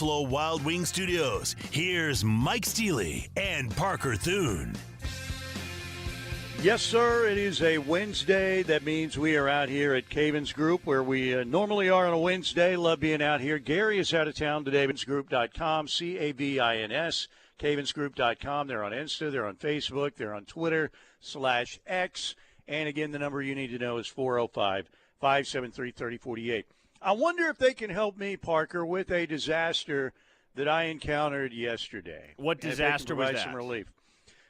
Buffalo Wild Wing Studios, here's Mike Steely and Parker Thune. Yes, sir. It is a Wednesday. That means we are out here at Cavins Group, where we normally are on a Wednesday. Love being out here. Gary is out of town today. Cavinsgroup.com, C-A-V-I-N-S, Cavinsgroup.com. They're on Insta. They're on Facebook. They're on Twitter/X. And, again, the number you need to know is 405-573-3048. I wonder if they can help me, Parker, with a disaster that I encountered yesterday. What disaster was that? Some relief.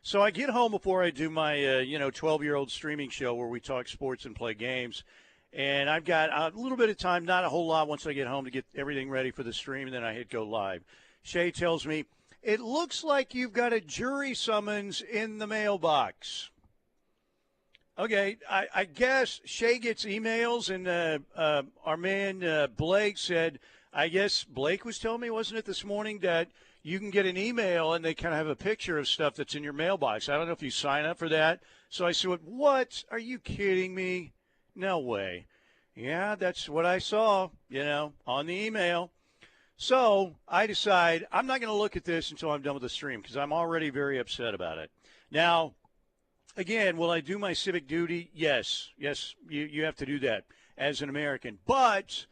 So I get home before I do my 12-year-old streaming show where we talk sports and play games. And I've got a little bit of time, not a whole lot, once I get home to get everything ready for the stream, and then I hit go live. Shay tells me, it looks like you've got a jury summons in the mailbox. Okay, I guess Shay gets emails, and our man Blake said, I guess Blake was telling me, wasn't it this morning, that you can get an email and they kind of have a picture of stuff that's in your mailbox. I don't know if you sign up for that. So I said, what? Are you kidding me? No way. Yeah, that's what I saw, on the email. So I decide I'm not going to look at this until I'm done with the stream because I'm already very upset about it. Now, again, will I do my civic duty? Yes. Yes, you have to do that as an American. But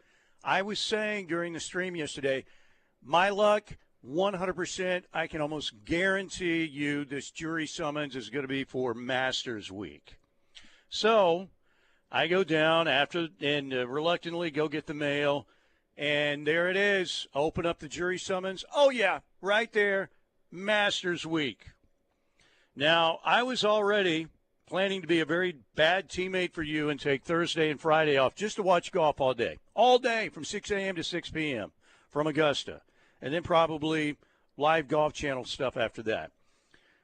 I was saying during the stream yesterday, my luck, 100%, I can almost guarantee you this jury summons is going to be for Masters Week. So I go down and reluctantly go get the mail, and there it is. Open up the jury summons. Oh, yeah, right there, Masters Week. Now, I was already planning to be a very bad teammate for you and take Thursday and Friday off just to watch golf all day from 6 a.m. to 6 p.m. from Augusta. And then probably live Golf Channel stuff after that.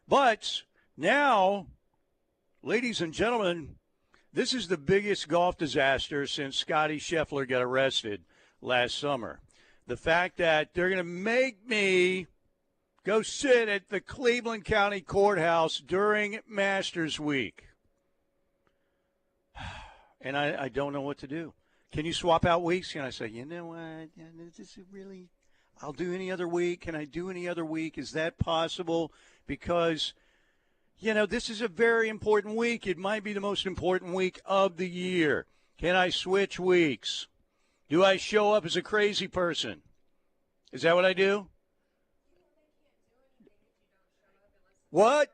But now, ladies and gentlemen, this is the biggest golf disaster since Scotty Scheffler got arrested last summer. The fact that they're going to make me go sit at the Cleveland County Courthouse during Masters Week. And I don't know what to do. Can you swap out weeks? Can I say, you know what, this is really – I'll do any other week. Can I do any other week? Is that possible? Because, this is a very important week. It might be the most important week of the year. Can I switch weeks? Do I show up as a crazy person? Is that what I do? What?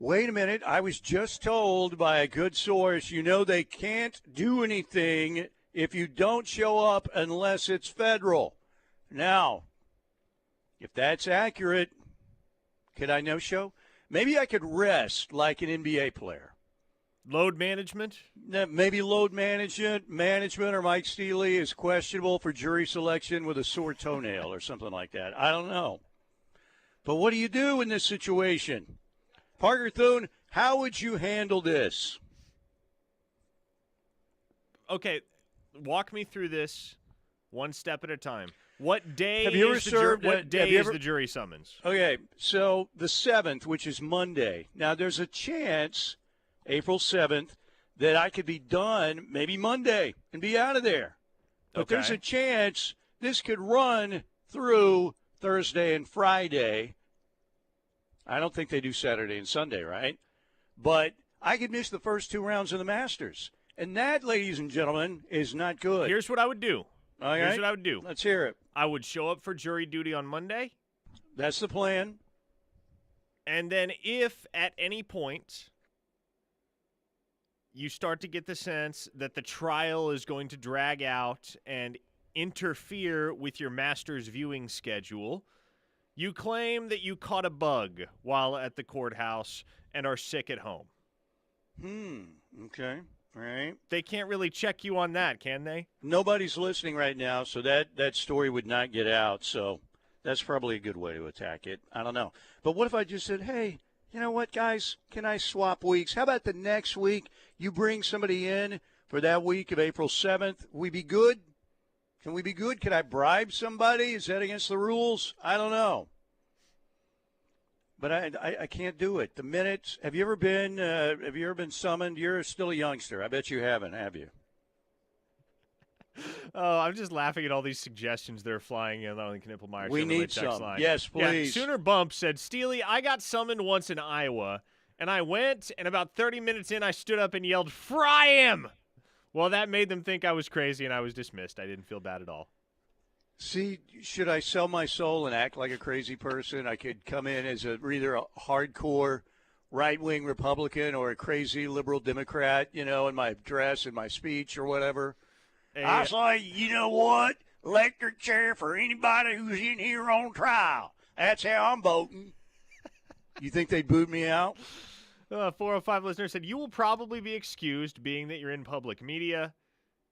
Wait a minute. I was just told by a good source, they can't do anything if you don't show up unless it's federal. Now, if that's accurate, could I no-show? Maybe I could rest like an NBA player. Load management? Maybe load management, or Mike Steely is questionable for jury selection with a sore toenail or something like that. I don't know. But what do you do in this situation? Parker Thune, how would you handle this? Okay. Walk me through this one step at a time. What day have you ever is served? What day is the jury summons? Okay, so the 7th, which is Monday. Now, there's a chance, April 7th, that I could be done maybe Monday and be out of there. But there's a chance this could run through Thursday and Friday. I don't think they do Saturday and Sunday, right? But I could miss the first 2 rounds of the Masters. And that, ladies and gentlemen, is not good. Here's what I would do. All right. Here's what I would do. Let's hear it. I would show up for jury duty on Monday. That's the plan. And then if at any point you start to get the sense that the trial is going to drag out and interfere with your Masters viewing schedule, you claim that you caught a bug while at the courthouse and are sick at home. Okay. All right. They can't really check you on that, can they? Nobody's listening right now, so that story would not get out. So that's probably a good way to attack it. I don't know. But what if I just said, hey, you know what, guys? Can I swap weeks? How about the next week you bring somebody in for that week of April 7th? We be good? Can we be good? Can I bribe somebody? Is that against the rules? I don't know. But I can't do it. The minute, have you ever been summoned? You're still a youngster. I bet you haven't, have you? Oh, I'm just laughing at all these suggestions that are flying in on the Knippelmeyer We Chevrolet need text some. line. Yes, please. Yeah, Sooner Bump said, Steely, I got summoned once in Iowa, and I went, and about 30 minutes in, I stood up and yelled, "Fry him!" Well, that made them think I was crazy, and I was dismissed. I didn't feel bad at all. See, should I sell my soul and act like a crazy person? I could come in as either a hardcore right-wing Republican or a crazy liberal Democrat, in my dress and my speech or whatever. I say, you know what? Electric chair for anybody who's in here on trial. That's how I'm voting. You think they'd boot me out? 405 listener said, you will probably be excused being that you're in public media.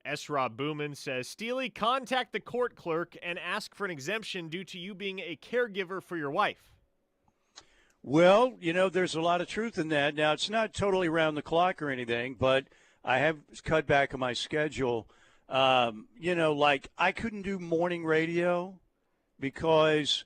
S. Rob Booman says, Steely, contact the court clerk and ask for an exemption due to you being a caregiver for your wife. Well, there's a lot of truth in that. Now, it's not totally round the clock or anything, but I have cut back on my schedule. Like I couldn't do morning radio because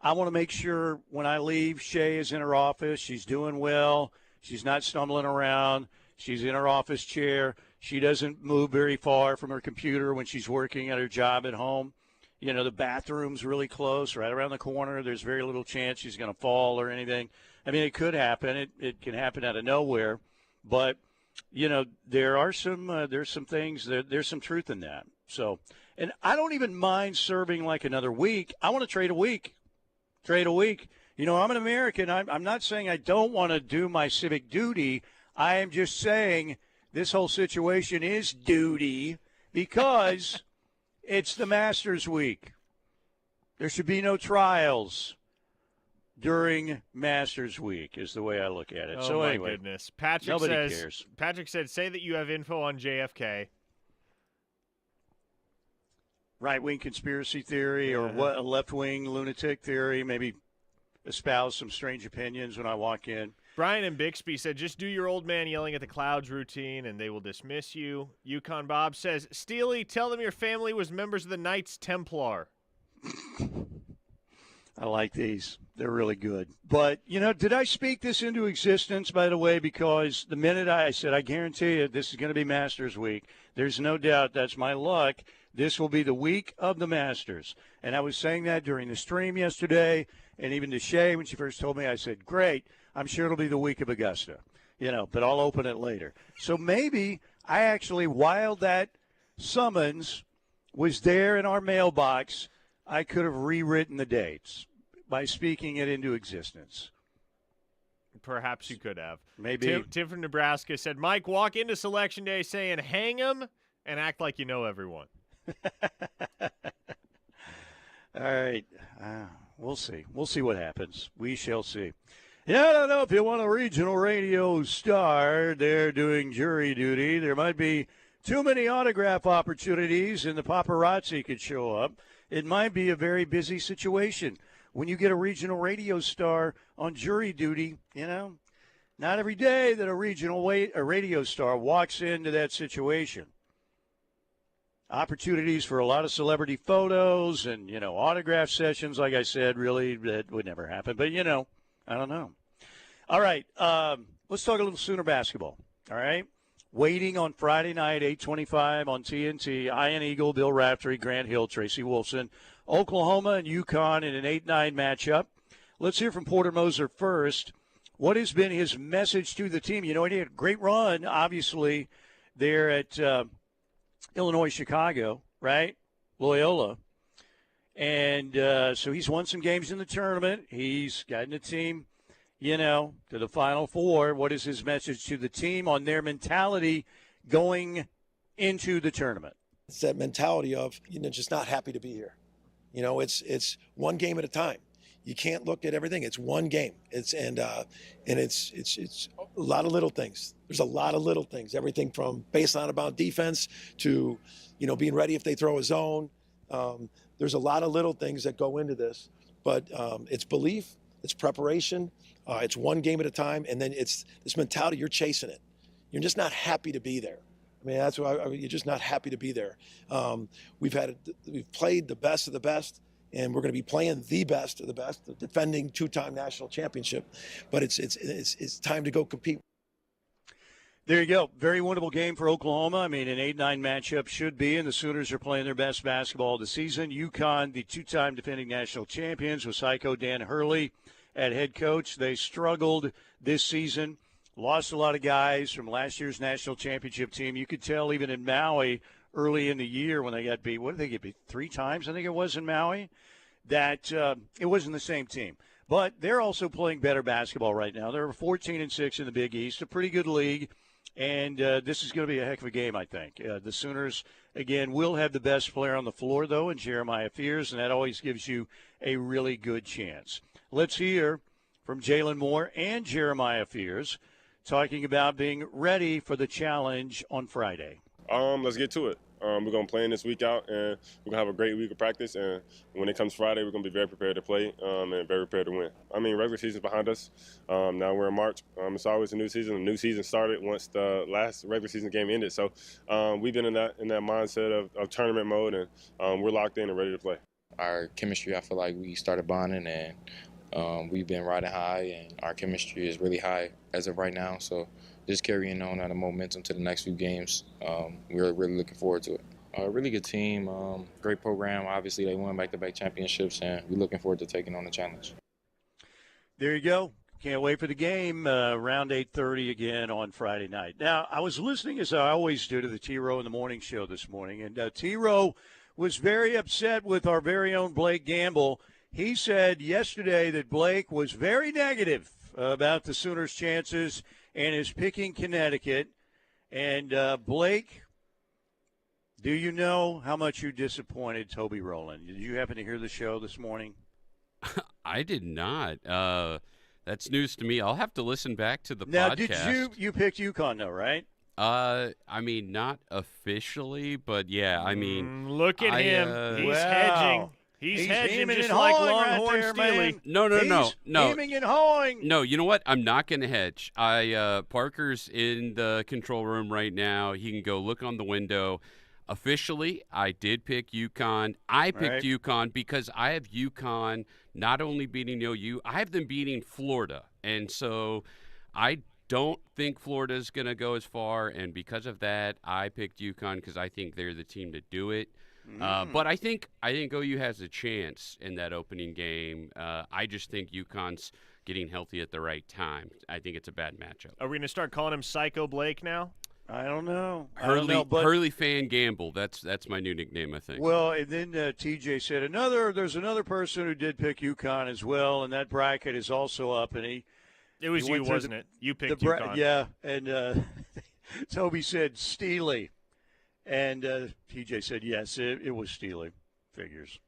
I want to make sure when I leave, Shay is in her office. She's doing well. She's not stumbling around. She's in her office chair. She doesn't move very far from her computer when she's working at her job at home. The bathroom's really close, right around the corner. There's very little chance she's going to fall or anything. I mean, it could happen. It can happen out of nowhere. But, there's some things, there's some truth in that. So, and I don't even mind serving like another week. I want to trade a week. I'm an American. I'm not saying I don't want to do my civic duty. I am just saying this whole situation is duty because it's the Masters week. There should be no trials during Masters week is the way I look at it. Oh, so my anyway, goodness. nobody cares. Patrick said, say that you have info on JFK. Right-wing conspiracy theory or what a left-wing lunatic theory, maybe espouse some strange opinions when I walk in. Brian and Bixby said, just do your old man yelling at the clouds routine and they will dismiss you. Yukon Bob says, Steely, tell them your family was members of the Knights Templar. I like these. They're really good. But, did I speak this into existence, by the way, because the minute I said, I guarantee you this is going to be Masters week, there's no doubt that's my luck. This will be the week of the Masters. And I was saying that during the stream yesterday, and even to Shay when she first told me, I said, great, I'm sure it'll be the week of Augusta, but I'll open it later. So maybe I actually, while that summons was there in our mailbox, I could have rewritten the dates by speaking it into existence. Perhaps you could have. Maybe. Tim from Nebraska said, Mike, walk into Selection Day saying, hang 'em, and act like you know everyone. All right. We'll see. We'll see what happens. We shall see. Yeah, I don't know if you want a regional radio star. They're doing jury duty. There might be too many autograph opportunities, and the paparazzi could show up. It might be a very busy situation. When you get a regional radio star on jury duty, not every day that a radio star walks into that situation. Opportunities for a lot of celebrity photos and, autograph sessions, like I said, really, that would never happen. But, I don't know. All right, let's talk a little Sooner basketball, all right? Waiting on Friday night, 8:25 on TNT, Ian Eagle, Bill Raftery, Grant Hill, Tracy Wolfson, Oklahoma and UConn in an 8-9 matchup. Let's hear from Porter Moser first. What has been his message to the team? He had a great run, obviously, there at Illinois, Chicago, right? Loyola. And so he's won some games in the tournament. He's gotten the team, to the Final Four. What is his message to the team on their mentality going into the tournament? It's that mentality of, just not happy to be here. It's one game at a time. You can't look at everything. It's one game. It's a lot of little things. There's a lot of little things. Everything from baseline about defense to, being ready if they throw a zone. There's a lot of little things that go into this, but it's belief, it's preparation, it's one game at a time, and then it's this mentality. You're chasing it. You're just not happy to be there. I mean, that's why you're just not happy to be there. We've played the best of the best. And we're going to be playing the best of the best, the defending 2-time national championship. But it's time to go compete. There you go. Very winnable game for Oklahoma. I mean, an 8-9 matchup should be, and the Sooners are playing their best basketball of the season. UConn, the two-time defending national champions, with Psycho Dan Hurley at head coach. They struggled this season, lost a lot of guys from last year's national championship team. You could tell even in Maui early in the year when they got beat. What did they get beat? 3 times, I think it was, in Maui? That it wasn't the same team. But they're also playing better basketball right now. They're 14-6 in the Big East, a pretty good league. And this is going to be a heck of a game, I think. The Sooners, again, will have the best player on the floor, though, in Jeremiah Fears, and that always gives you a really good chance. Let's hear from Jalen Moore and Jeremiah Fears talking about being ready for the challenge on Friday. Let's get to it. We're going to plan this week out, and we're going to have a great week of practice. And when it comes Friday, we're going to be very prepared to play and very prepared to win. I mean, regular season's behind us. Now we're in March. It's always a new season. The new season started once the last regular season game ended. So we've been in that mindset of tournament mode, and we're locked in and ready to play. Our chemistry, I feel like we started bonding, and we've been riding high, and our chemistry is really high as of right now. So just carrying on the momentum to the next few games. We're really looking forward to it. A really good team, great program. Obviously, they won back-to-back championships, and we're looking forward to taking on the challenge. There you go. Can't wait for the game, around 8:30 again on Friday night. Now, I was listening, as I always do, to the T-Row in the Morning Show this morning, and T-Row was very upset with our very own Blake Gamble. He said yesterday that Blake was very negative about the Sooners' chances and is picking Connecticut. And Blake, do you know how much you disappointed Toby Rowland? Did you happen to hear the show this morning? I did not. That's news to me. I'll have to listen back to the now, podcast. Now, you picked UConn, though, right? I mean, not officially, but yeah, I mean. Look at him. He's hedging. He's hedging just and like right Longhorn there, Steely. No. Aiming and hawing. No, you know what? I'm not going to hedge. Parker's in the control room right now. He can go look on the window. Officially, I did pick UConn. I picked UConn because I have UConn not only beating OU, I have them beating Florida. And so I don't think Florida's going to go as far. And because of that, I picked UConn because I think they're the team to do it. But I think OU has a chance in that opening game. I just think UConn's getting healthy at the right time. I think it's a bad matchup. Are we going to start calling him Psycho Blake now? I don't know. Hurley Fan Gamble. That's my new nickname, I think. Well, and then TJ said there's another person who did pick UConn as well, and that bracket is also up. And it was you, wasn't it? You picked UConn. Yeah, and Toby said Steely. And TJ said, yes, it was Steely. Figures.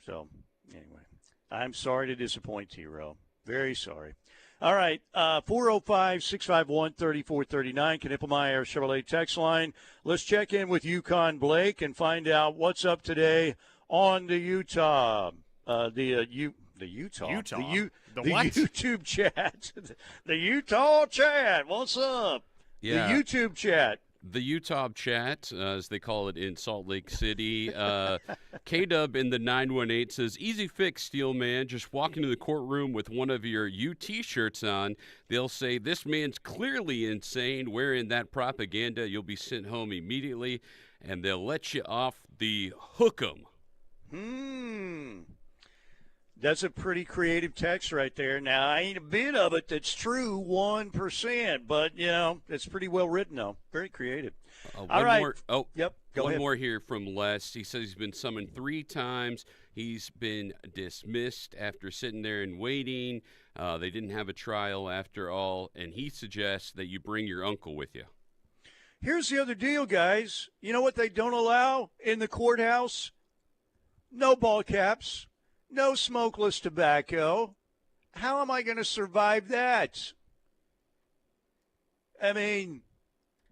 So, anyway, I'm sorry to disappoint T-Row. Very sorry. All right, 405-651-3439, Knippelmeyer Chevrolet text line. Let's check in with UConn Blake and find out what's up today on the Utah. The YouTube chat. The Utah chat. What's up? Yeah. The YouTube chat. The Utah chat, as they call it in Salt Lake City. K-Dub in the 918 says, easy fix, Steelman. Just walk into the courtroom with one of your UT shirts on. They'll say, this man's clearly insane. Wearing that propaganda, you'll be sent home immediately, and they'll let you off the hook 'em. That's a pretty creative text right there. Now, I ain't a bit of it that's true, 1%, but, it's pretty well written, though. Very creative. All right. Go ahead. One more here from Les. He says he's been summoned 3 times. He's been dismissed after sitting there and waiting. They didn't have a trial after all, and he suggests that you bring your uncle with you. Here's the other deal, guys. You know what they don't allow in the courthouse? No ball caps. No smokeless tobacco. How am I going to survive that? I mean,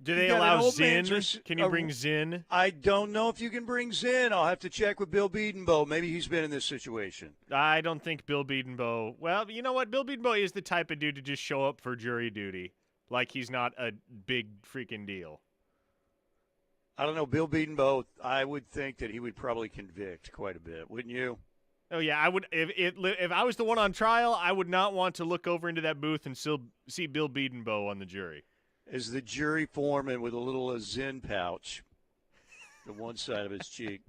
do they allow Zin? Can you bring Zin? I don't know if you can bring Zin. I'll have to check with Bill Bedenbaugh. Maybe he's been in this situation. I don't think Bill Bedenbaugh. Well, you know what? Bill Bedenbaugh is the type of dude to just show up for jury duty, like he's not a big freaking deal. I don't know. Bill Bedenbaugh, I would think that he would probably convict quite a bit, wouldn't you? Oh, yeah, I would. If I was the one on trial, I would not want to look over into that booth and still see Bill Bedenbaugh on the jury. as the jury foreman with a little Zen pouch to one side of his cheek.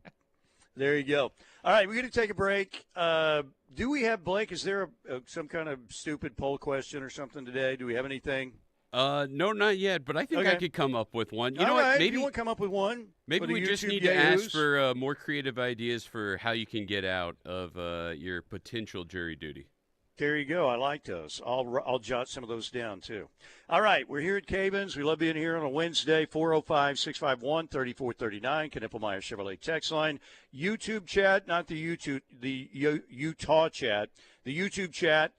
There you go. All right, we're going to take a break. Do we have, Blake, is there some kind of stupid poll question or something today? Do we have anything? No, not yet, but I think I could come up with one. You know right, what? Maybe if you want to come up with one. Maybe we just need to ask for more creative ideas for how you can get out of your potential jury duty. There you go. I like those. I'll jot some of those down, too. All right, we're here at Cavens. We love being here on a Wednesday, 405-651-3439, Knippelmeyer Chevrolet text line. YouTube chat, not the Utah chat. The YouTube chat,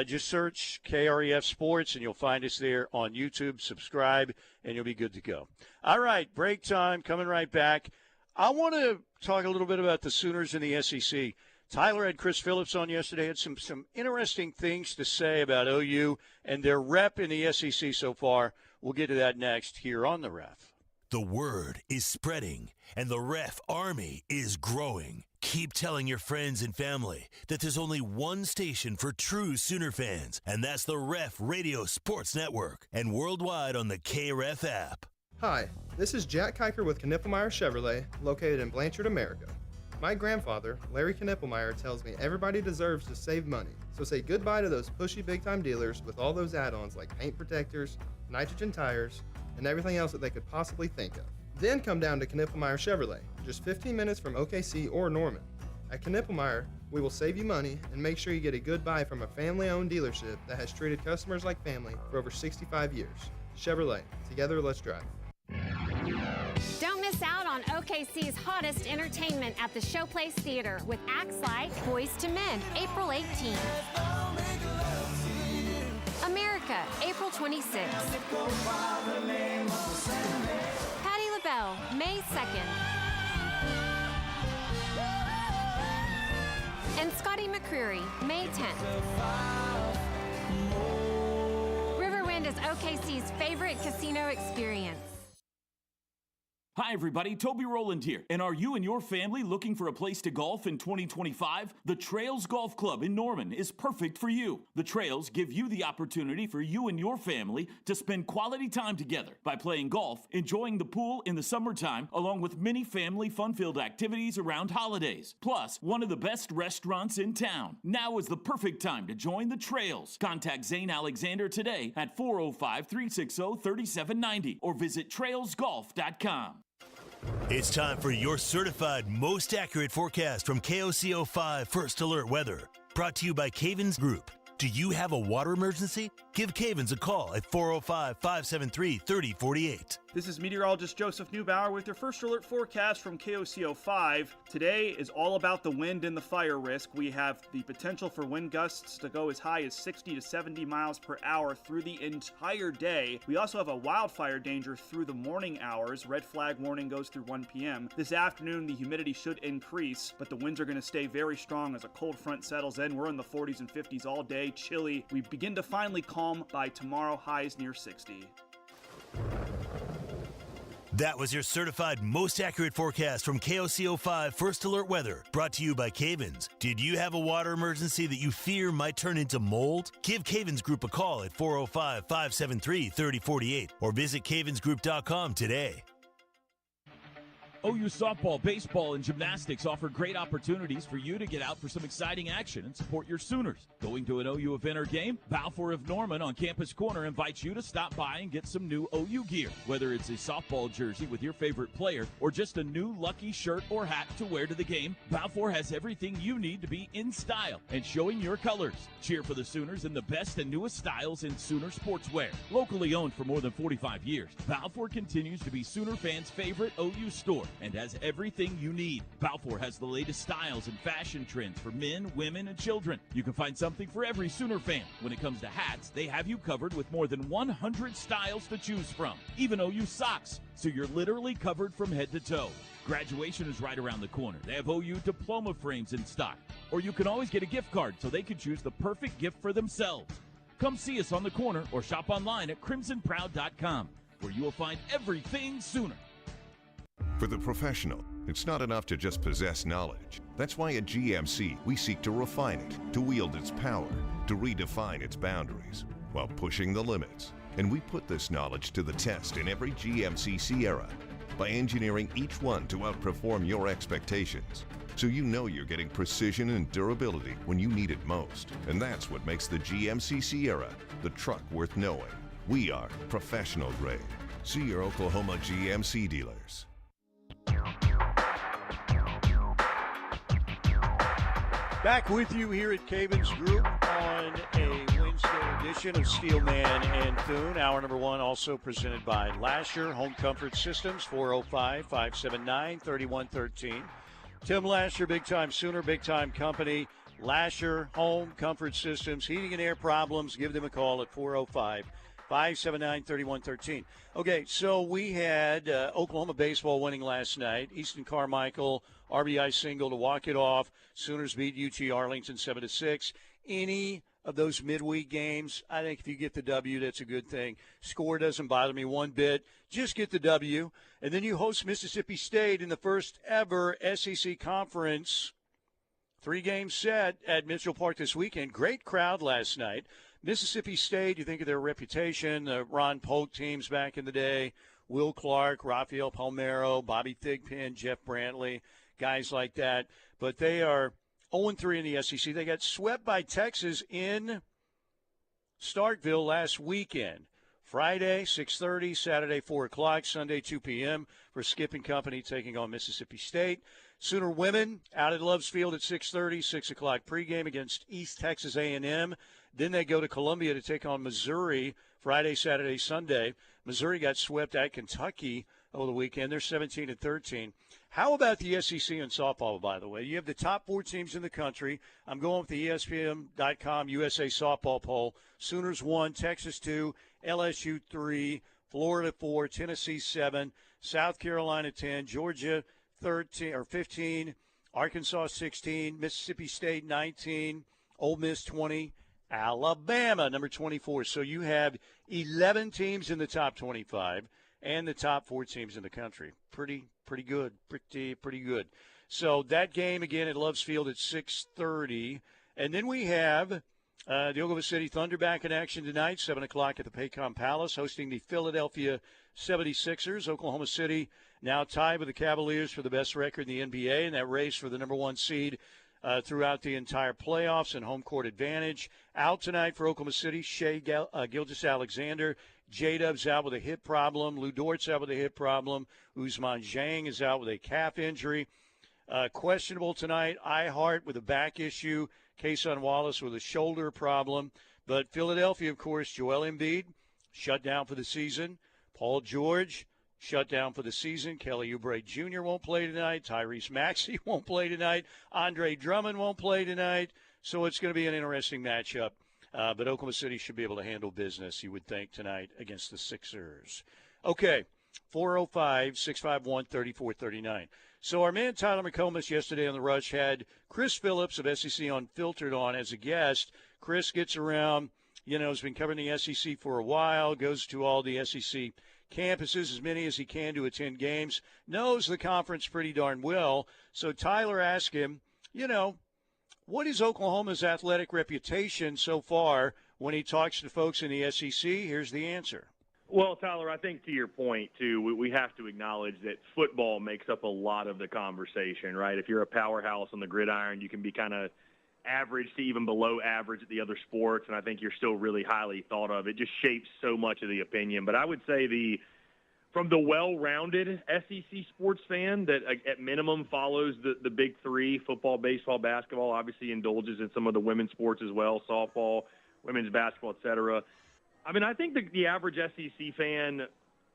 just search KREF Sports, and you'll find us there on YouTube. Subscribe, and you'll be good to go. All right, break time, coming right back. I want to talk a little bit about the Sooners in the SEC. Tyler had Chris Phillips on yesterday, had some interesting things to say about OU and their rep in the SEC so far. We'll get to that next here on The Ref. The word is spreading, and the Ref Army is growing. Keep telling your friends and family that there's only one station for true Sooner fans, and that's the Ref Radio Sports Network, and worldwide on the KREF app. Hi, this is Jack Kiker with Knippelmeyer Chevrolet, located in Blanchard, America. My grandfather, Larry Knippelmeyer, tells me everybody deserves to save money, so say goodbye to those pushy big-time dealers with all those add-ons like paint protectors, nitrogen tires, and everything else that they could possibly think of. Then come down to Knippelmeyer Chevrolet, just 15 minutes from OKC or Norman. At Knippelmeyer, we will save you money and make sure you get a good buy from a family-owned dealership that has treated customers like family for over 65 years. Chevrolet, together let's drive. Don't miss out on OKC's hottest entertainment at the Showplace Theater with acts like Boys to Men, April 18th. America, April 26th. Patti LaBelle, May 2nd. And Scotty McCreery, May 10th. Riverwind is OKC's favorite casino experience. Hi everybody, Toby Rowland here. And are you and your family looking for a place to golf in 2025? The Trails Golf Club in Norman is perfect for you. The Trails give you the opportunity for you and your family to spend quality time together by playing golf, enjoying the pool in the summertime, along with many family fun-filled activities around holidays. Plus, one of the best restaurants in town. Now is the perfect time to join the Trails. Contact Zane Alexander today at 405-360-3790 or visit trailsgolf.com. It's time for your certified most accurate forecast from KOCO5 First Alert Weather. Brought to you by Cavens Group. Do you have a water emergency? Give Cavens a call at 405-573-3048. This is meteorologist Joseph Neubauer with your First Alert forecast from KOCO5. Today is all about the wind and the fire risk. We have the potential for wind gusts to go as high as 60 to 70 miles per hour through the entire day. We also have a wildfire danger through the morning hours. Red flag warning goes through 1 p.m. This afternoon, the humidity should increase, but the winds are going to stay very strong as a cold front settles in. We're in the 40s and 50s all day, chilly. We begin to finally calm by tomorrow, highs near 60. That was your certified most accurate forecast from KOCO5 First Alert Weather, brought to you by Cavens. Did you have a water emergency that you fear might turn into mold? Give Cavens Group a call at 405-573-3048 or visit cavensgroup.com today. OU softball, baseball, and gymnastics offer great opportunities for you to get out for some exciting action and support your Sooners. Going to an OU event or game? Balfour of Norman on Campus Corner invites you to stop by and get some new OU gear. Whether it's a softball jersey with your favorite player or just a new lucky shirt or hat to wear to the game, Balfour has everything you need to be in style and showing your colors. Cheer for the Sooners in the best and newest styles in Sooner sportswear. Locally owned for more than 45 years, Balfour continues to be Sooner fans' favorite OU store and has everything you need. Balfour has the latest styles and fashion trends for men, women, and children. You can find something for every Sooner fan. When it comes to hats, they have you covered with more than 100 styles to choose from. Even OU socks, so you're literally covered from head to toe. Graduation is right around the corner. They have OU diploma frames in stock. Or you can always get a gift card so they can choose the perfect gift for themselves. Come see us on the corner or shop online at crimsonproud.com, where you will find everything Sooner. For the professional, it's not enough to just possess knowledge. That's why at GMC, we seek to refine it, to wield its power, to redefine its boundaries, while pushing the limits. And we put this knowledge to the test in every GMC Sierra by engineering each one to outperform your expectations. So you know you're getting precision and durability when you need it most. And that's what makes the GMC Sierra the truck worth knowing. We are professional grade. See your Oklahoma GMC dealers. Back with you here at Cavens Group on a Wednesday edition of Steelman and Thune. Hour number one also presented by Lasher Home Comfort Systems, 405-579-3113. Tim Lasher, big-time Sooner, big-time company. Lasher Home Comfort Systems, heating and air problems. Give them a call at 405-579-3113. Okay, so we had Oklahoma baseball winning last night. Easton Carmichael, RBI single to walk it off. Sooners beat UT Arlington 7-6. Any of those midweek games, I think if you get the W, that's a good thing. Score doesn't bother me one bit. Just get the W. And then you host Mississippi State in the first ever SEC Conference 3-game set at Mitchell Park this weekend. Great crowd last night. Mississippi State, you think of their reputation, the Ron Polk teams back in the day, Will Clark, Rafael Palmeiro, Bobby Thigpen, Jeff Brantley, guys like that. But they are 0-3 in the SEC. They got swept by Texas in Starkville last weekend. Friday, 6:30, Saturday, 4 o'clock, Sunday, 2 p.m. for Skip and Company taking on Mississippi State. Sooner women out at Loves Field at 6:30, 6 o'clock pregame against East Texas A&M. Then they go to Columbia to take on Missouri Friday, Saturday, Sunday. Missouri got swept at Kentucky over the weekend. They're 17-13. How about the SEC in softball, by the way? You have the top 4 teams in the country. I'm going with the ESPN.com USA softball poll. Sooners 1, Texas 2, LSU 3, Florida 4, Tennessee 7, South Carolina 10, Georgia 13 or 15, Arkansas 16, Mississippi State 19, Ole Miss 20, Alabama number 24. So you have 11 teams in the top 25 and the top 4 teams in the country. Pretty good. Pretty good. So that game again at Loves Field at 6:30, and then we have the Oklahoma City Thunder back in action tonight, 7 o'clock at the Paycom Palace, hosting the Philadelphia 76ers. Oklahoma City now tied with the Cavaliers for the best record in the NBA in that race for the number 1 seed throughout the entire playoffs and home court advantage. Out tonight for Oklahoma City, Shai Gilgeous-Alexander. J-Dub's out with a hip problem. Lou Dort's out with a hip problem. Ousmane Dieng is out with a calf injury. Questionable tonight, Ihart with a back issue. Kason Wallace with a shoulder problem. But Philadelphia, of course, Joel Embiid shut down for the season. Paul George shut down for the season. Kelly Oubre Jr. won't play tonight. Tyrese Maxey won't play tonight. Andre Drummond won't play tonight. So it's going to be an interesting matchup. But Oklahoma City should be able to handle business, you would think, tonight against the Sixers. Okay, 405-651-3439. So our man Tyler McComas yesterday on The Rush had Chris Phillips of SEC Unfiltered on as a guest. Chris gets around, has been covering the SEC for a while, goes to all the SEC campuses, as many as he can to attend games, knows the conference pretty darn well. So Tyler asked him, what is Oklahoma's athletic reputation so far when he talks to folks in the SEC? Here's the answer. Well, Tyler, I think to your point, too, we have to acknowledge that football makes up a lot of the conversation, right? If you're a powerhouse on the gridiron, you can be kind of average to even below average at the other sports, and I think you're still really highly thought of. It just shapes so much of the opinion. But I would say from the well-rounded SEC sports fan that at minimum follows the big 3, football, baseball, basketball, obviously indulges in some of the women's sports as well, softball, women's basketball, et cetera. I mean, I think the average SEC fan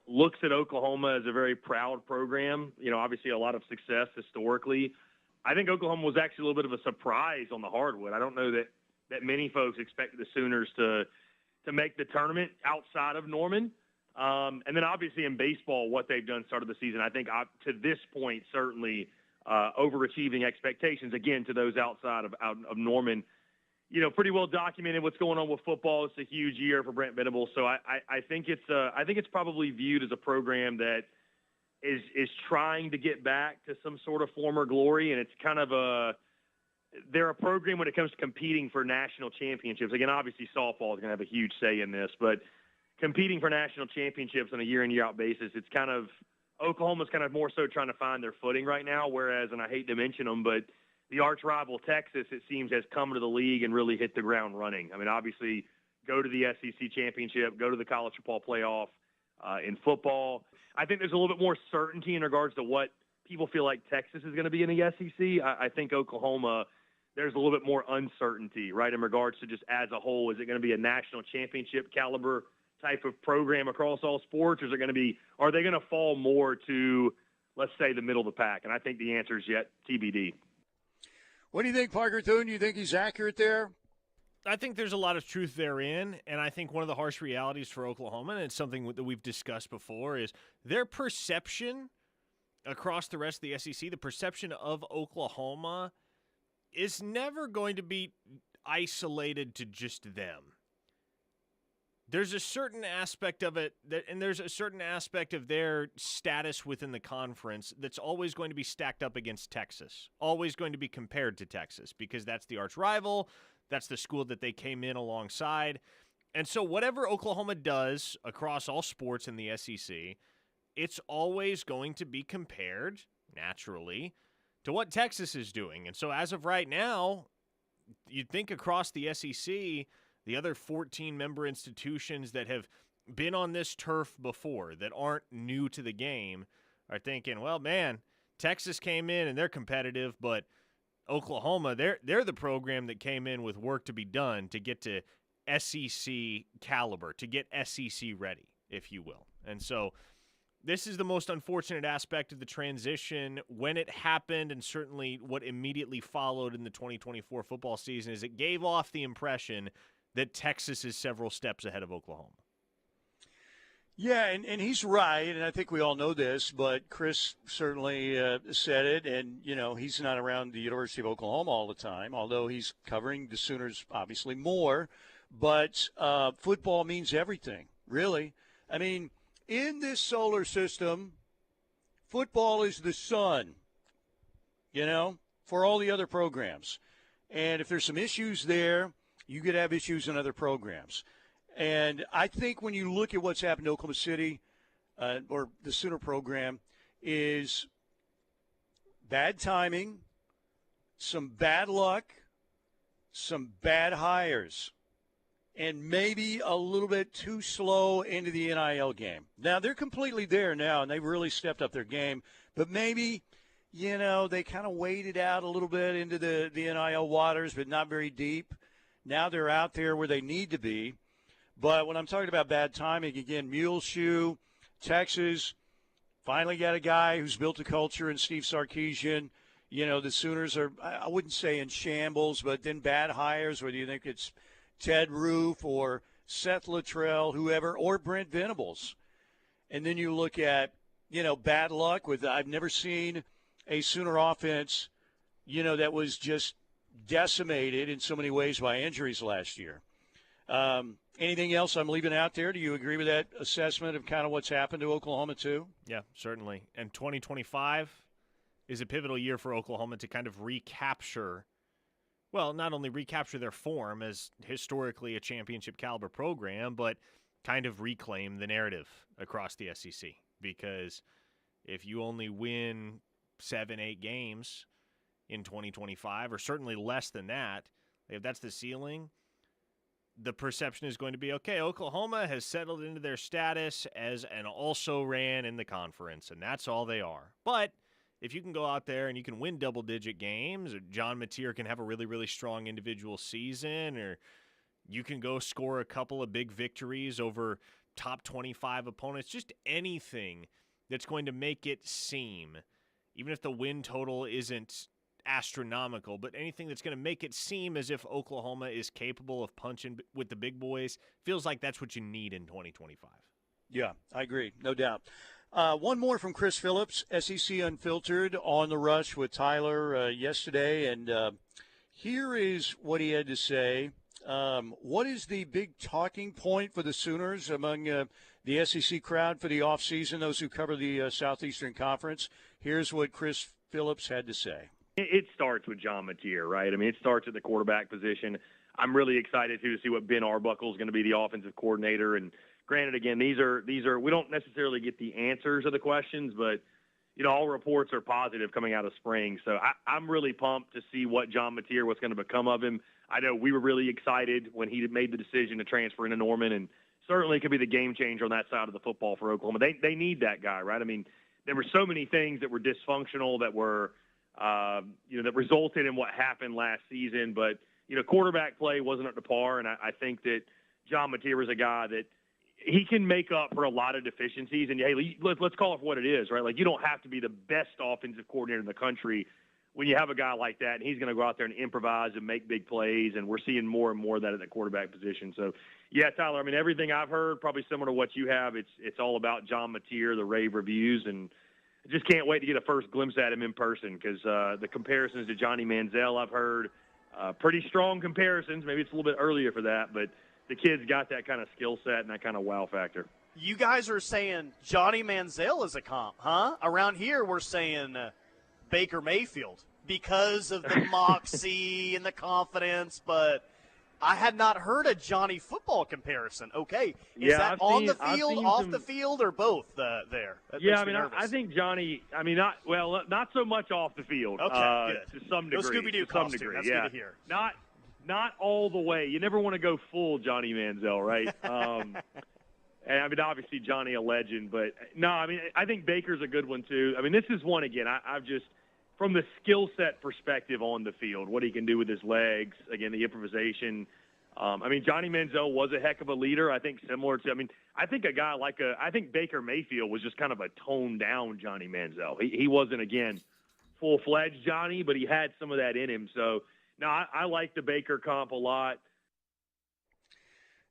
looks at Oklahoma as a very proud program, obviously a lot of success historically. I think Oklahoma was actually a little bit of a surprise on the hardwood. I don't know that many folks expected the Sooners to make the tournament outside of Norman. And then obviously in baseball, what they've done started the season, I think to this point, certainly overachieving expectations, again, to those outside of Norman. Pretty well documented what's going on with football. It's a huge year for Brent Venables. So I think it's probably viewed as a program that is trying to get back to some sort of former glory. And it's kind of they're a program when it comes to competing for national championships. Again, obviously softball is going to have a huge say in this, but competing for national championships on a year in, year out basis, it's kind of Oklahoma's kind of more so trying to find their footing right now, whereas, and I hate to mention them, but the arch rival Texas, it seems, has come to the league and really hit the ground running. I mean, obviously, go to the SEC championship, go to the college football playoff. In football, I think there's a little bit more certainty in regards to what people feel like Texas is going to be in the SEC. I think Oklahoma, there's a little bit more uncertainty, right, in regards to just as a whole. Is it going to be a national championship caliber type of program across all sports, or are they going to fall more to, let's say, the middle of the pack? And I think the answer is yet TBD. What do you think, Parker Thune? You think he's accurate there? I think there's a lot of truth therein, and I think one of the harsh realities for Oklahoma, and it's something that we've discussed before, is their perception across the rest of the SEC, the perception of Oklahoma is never going to be isolated to just them. There's a certain aspect of it, and there's a certain aspect of their status within the conference that's always going to be stacked up against Texas, always going to be compared to Texas, because that's the arch rival, that's the school that they came in alongside. And so whatever Oklahoma does across all sports in the SEC, it's always going to be compared, naturally, to what Texas is doing. And so as of right now, you'd think across the SEC, the other 14 member institutions that have been on this turf before, that aren't new to the game, are thinking, well, man, Texas came in and they're competitive, but Oklahoma, they're the program that came in with work to be done to get to SEC caliber, to get SEC ready, if you will. And so this is the most unfortunate aspect of the transition when it happened, and certainly what immediately followed in the 2024 football season, is it gave off the impression that Texas is several steps ahead of Oklahoma. Yeah, and he's right, and I think we all know this, but Chris certainly said it, and, he's not around the University of Oklahoma all the time, although he's covering the Sooners obviously more, but football means everything, really. I mean, in this solar system, football is the sun, for all the other programs. And if there's some issues there, you could have issues in other programs. And I think when you look at what's happened to Oklahoma City or the Sooner program, is bad timing, some bad luck, some bad hires, and maybe a little bit too slow into the NIL game. Now, they're completely there now, and they've really stepped up their game. But maybe, they kind of waded out a little bit into the NIL waters, but not very deep. Now they're out there where they need to be. But when I'm talking about bad timing, again, Muleshoe, Texas, finally got a guy who's built a culture in Steve Sarkisian. The Sooners are, I wouldn't say in shambles, but then bad hires, whether you think it's Ted Roof or Seth Luttrell, whoever, or Brent Venables. And then you look at, bad luck with, I've never seen a Sooner offense, that was just decimated in so many ways by injuries last year. Anything else I'm leaving out there? Do you agree with that assessment of kind of what's happened to Oklahoma too? Yeah, certainly. And 2025 is a pivotal year for Oklahoma to kind of recapture, well, not only recapture their form as historically a championship caliber program, but kind of reclaim the narrative across the SEC. Because if you only win 7-8 games in 2025, or certainly less than that, if that's the ceiling, the perception is going to be, okay, Oklahoma has settled into their status as an also-ran in the conference, and that's all they are. But if you can go out there and you can win double-digit games, or John Mateer can have a really, really strong individual season, or you can go score a couple of big victories over top 25 opponents, just anything that's going to make it seem, even if the win total isn't astronomical, but anything that's going to make it seem as if Oklahoma is capable of punching with the big boys, feels like that's what you need in 2025. Yeah, I agree. No doubt. One more from Chris Phillips, SEC Unfiltered, on the rush with Tyler yesterday, and here is what he had to say. What is the big talking point for the Sooners among the SEC crowd for the offseason, those who cover the Southeastern Conference? Here's what Chris Phillips had to say. It starts with John Mateer, right? I mean, it starts at the quarterback position. I'm really excited to see what Ben Arbuckle is going to be the offensive coordinator, and granted, again, these are we don't necessarily get the answers of the questions, but all reports are positive coming out of spring. So I'm really pumped to see what John Mateer, what's going to become of him. I know we were really excited when he made the decision to transfer into Norman, and certainly could be the game changer on that side of the football for Oklahoma. They need that guy, right? I mean, there were so many things that were dysfunctional that were, that resulted in what happened last season. But, quarterback play wasn't up to par, and I think that John Mateer is a guy that he can make up for a lot of deficiencies. And, hey, let's call it for what it is, right? Like, you don't have to be the best offensive coordinator in the country when you have a guy like that, and he's going to go out there and improvise and make big plays, and we're seeing more and more of that at the quarterback position. So, yeah, Tyler, I mean, everything I've heard, probably similar to what you have, it's all about John Mateer, the rave reviews, and I just can't wait to get a first glimpse at him in person because the comparisons to Johnny Manziel I've heard, pretty strong comparisons. Maybe it's a little bit earlier for that, but the kid's got that kind of skill set and that kind of wow factor. You guys are saying Johnny Manziel is a comp, huh? Around here we're saying Baker Mayfield because of the moxie and the confidence, but I had not heard a Johnny football comparison. Okay, is that on the field, off the field, or both there? Yeah, I mean, I think Johnny. I mean, not so much off the field. Okay, good. To some degree. No Scooby-Doo costume. That's good to hear. Not all the way. You never want to go full Johnny Manziel, right? And I mean, obviously Johnny a legend, but no, I mean, I think Baker's a good one too. I mean, this is one again. I've just from the skill set perspective on the field, what he can do with his legs, again, the improvisation. I mean, Johnny Manziel was a heck of a leader. I think similar to. I mean, I think a guy like I think Baker Mayfield was just kind of a toned down Johnny Manziel. He wasn't again full-fledged Johnny, but he had some of that in him. So no, I like the Baker comp a lot.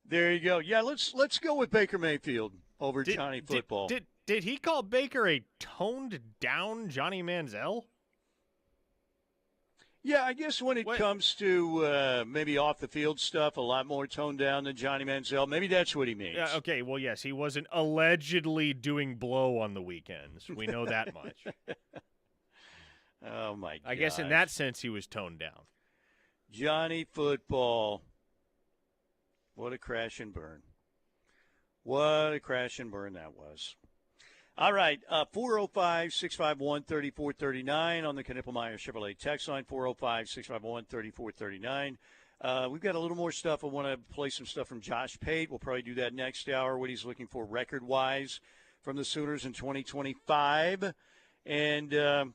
There you go. Yeah, let's go with Baker Mayfield over Johnny football. Did he call Baker a toned down Johnny Manziel? Yeah, I guess when it comes to maybe off the field stuff, a lot more toned down than Johnny Manziel. Maybe that's what he means. Okay, well, yes, he wasn't allegedly doing blow on the weekends. We know that much. Oh my God! I guess in that sense, he was toned down. Johnny football. What a crash and burn. What a crash and burn that was. All right, 405-651-3439 on the Knippelmeyer Chevrolet text line, 405-651-3439. We've got a little more stuff. I want to play some stuff from Josh Pate. We'll probably do that next hour, what he's looking for record-wise from the Sooners in 2025. And, we're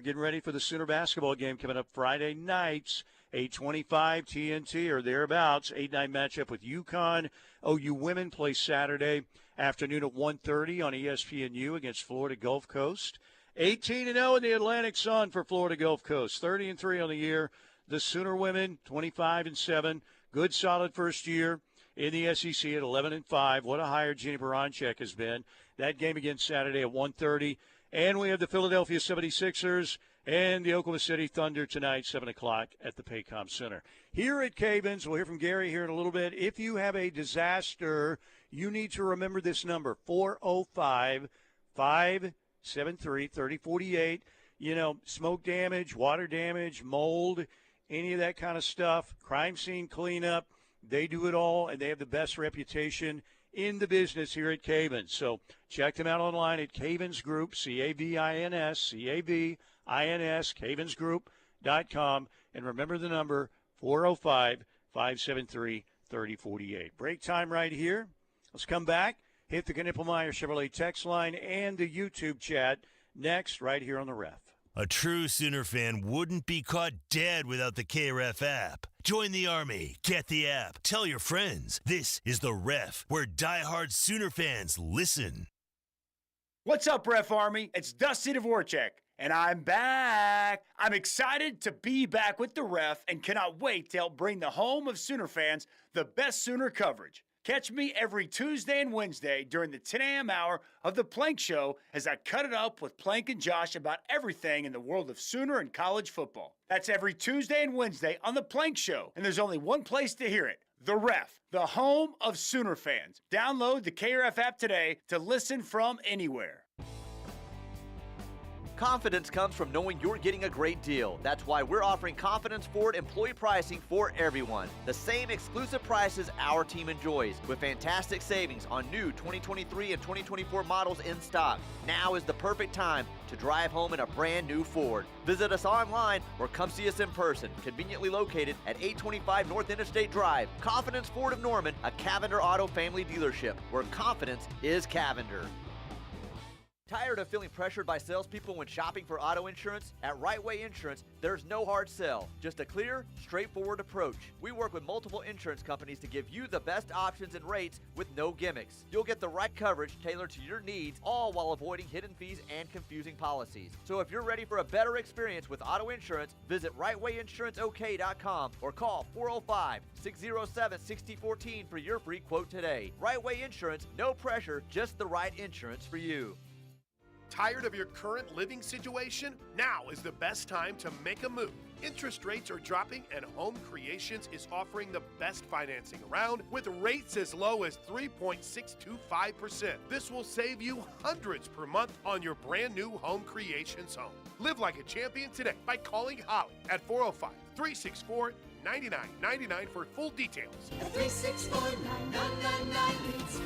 getting ready for the Sooner basketball game coming up Friday nights. 8:25 TNT or thereabouts. 8-9 matchup with UConn. OU women play Saturday afternoon at 1:30 on ESPNU against Florida Gulf Coast. 18-0 in the Atlantic Sun for Florida Gulf Coast. 30-3 on the year. The Sooner women 25-7. Good solid first year in the SEC at 11-5. What a hire Jenny Baranchek has been. That game again Saturday at 1:30. And we have the Philadelphia 76ers and the Oklahoma City Thunder tonight, 7 o'clock at the Paycom Center. Here at Cavens, we'll hear from Gary here in a little bit. If you have a disaster, you need to remember this number, 405-573-3048. Smoke damage, water damage, mold, any of that kind of stuff, crime scene cleanup. They do it all, and they have the best reputation in the business here at Cavens. So check them out online at Cavens Group, Cavins, cavensgroup.com. And remember the number, 405-573-3048. Break time right here. Let's come back, hit the Knippelmeyer Chevrolet text line and the YouTube chat next right here on the Ref. A true Sooner fan wouldn't be caught dead without the KREF app. Join the Army. Get the app. Tell your friends. This is the Ref, where diehard Sooner fans listen. What's up, Ref Army? It's Dusty Dvorak, and I'm back. I'm excited to be back with the Ref and cannot wait to help bring the home of Sooner fans the best Sooner coverage. Catch me every Tuesday and Wednesday during the 10 a.m. hour of The Plank Show as I cut it up with Plank and Josh about everything in the world of Sooner and college football. That's every Tuesday and Wednesday on The Plank Show, and there's only one place to hear it, The Ref, the home of Sooner fans. Download the KRF app today to listen from anywhere. Confidence comes from knowing you're getting a great deal. That's why we're offering Confidence Ford employee pricing for everyone. The same exclusive prices our team enjoys, with fantastic savings on new 2023 and 2024 models in stock. Now is the perfect time to drive home in a brand new Ford. Visit us online or come see us in person, conveniently located at 825 North Interstate Drive. Confidence Ford of Norman, a Cavender Auto family dealership, where confidence is Cavender. Tired of feeling pressured by salespeople when shopping for auto insurance? At Right Way Insurance, there's no hard sell, just a clear, straightforward approach. We work with multiple insurance companies to give you the best options and rates with no gimmicks. You'll get the right coverage tailored to your needs, all while avoiding hidden fees and confusing policies. So if you're ready for a better experience with auto insurance, visit rightwayinsuranceok.com or call 405-607-6014 for your free quote today. Right Way Insurance, no pressure, just the right insurance for you. Tired of your current living situation? Now is the best time to make a move. Interest rates are dropping and Home Creations is offering the best financing around with rates as low as 3.625%. This will save you hundreds per month on your brand new Home Creations home. Live like a champion today by calling Holly at 405-364-9999 for full details. 364-9999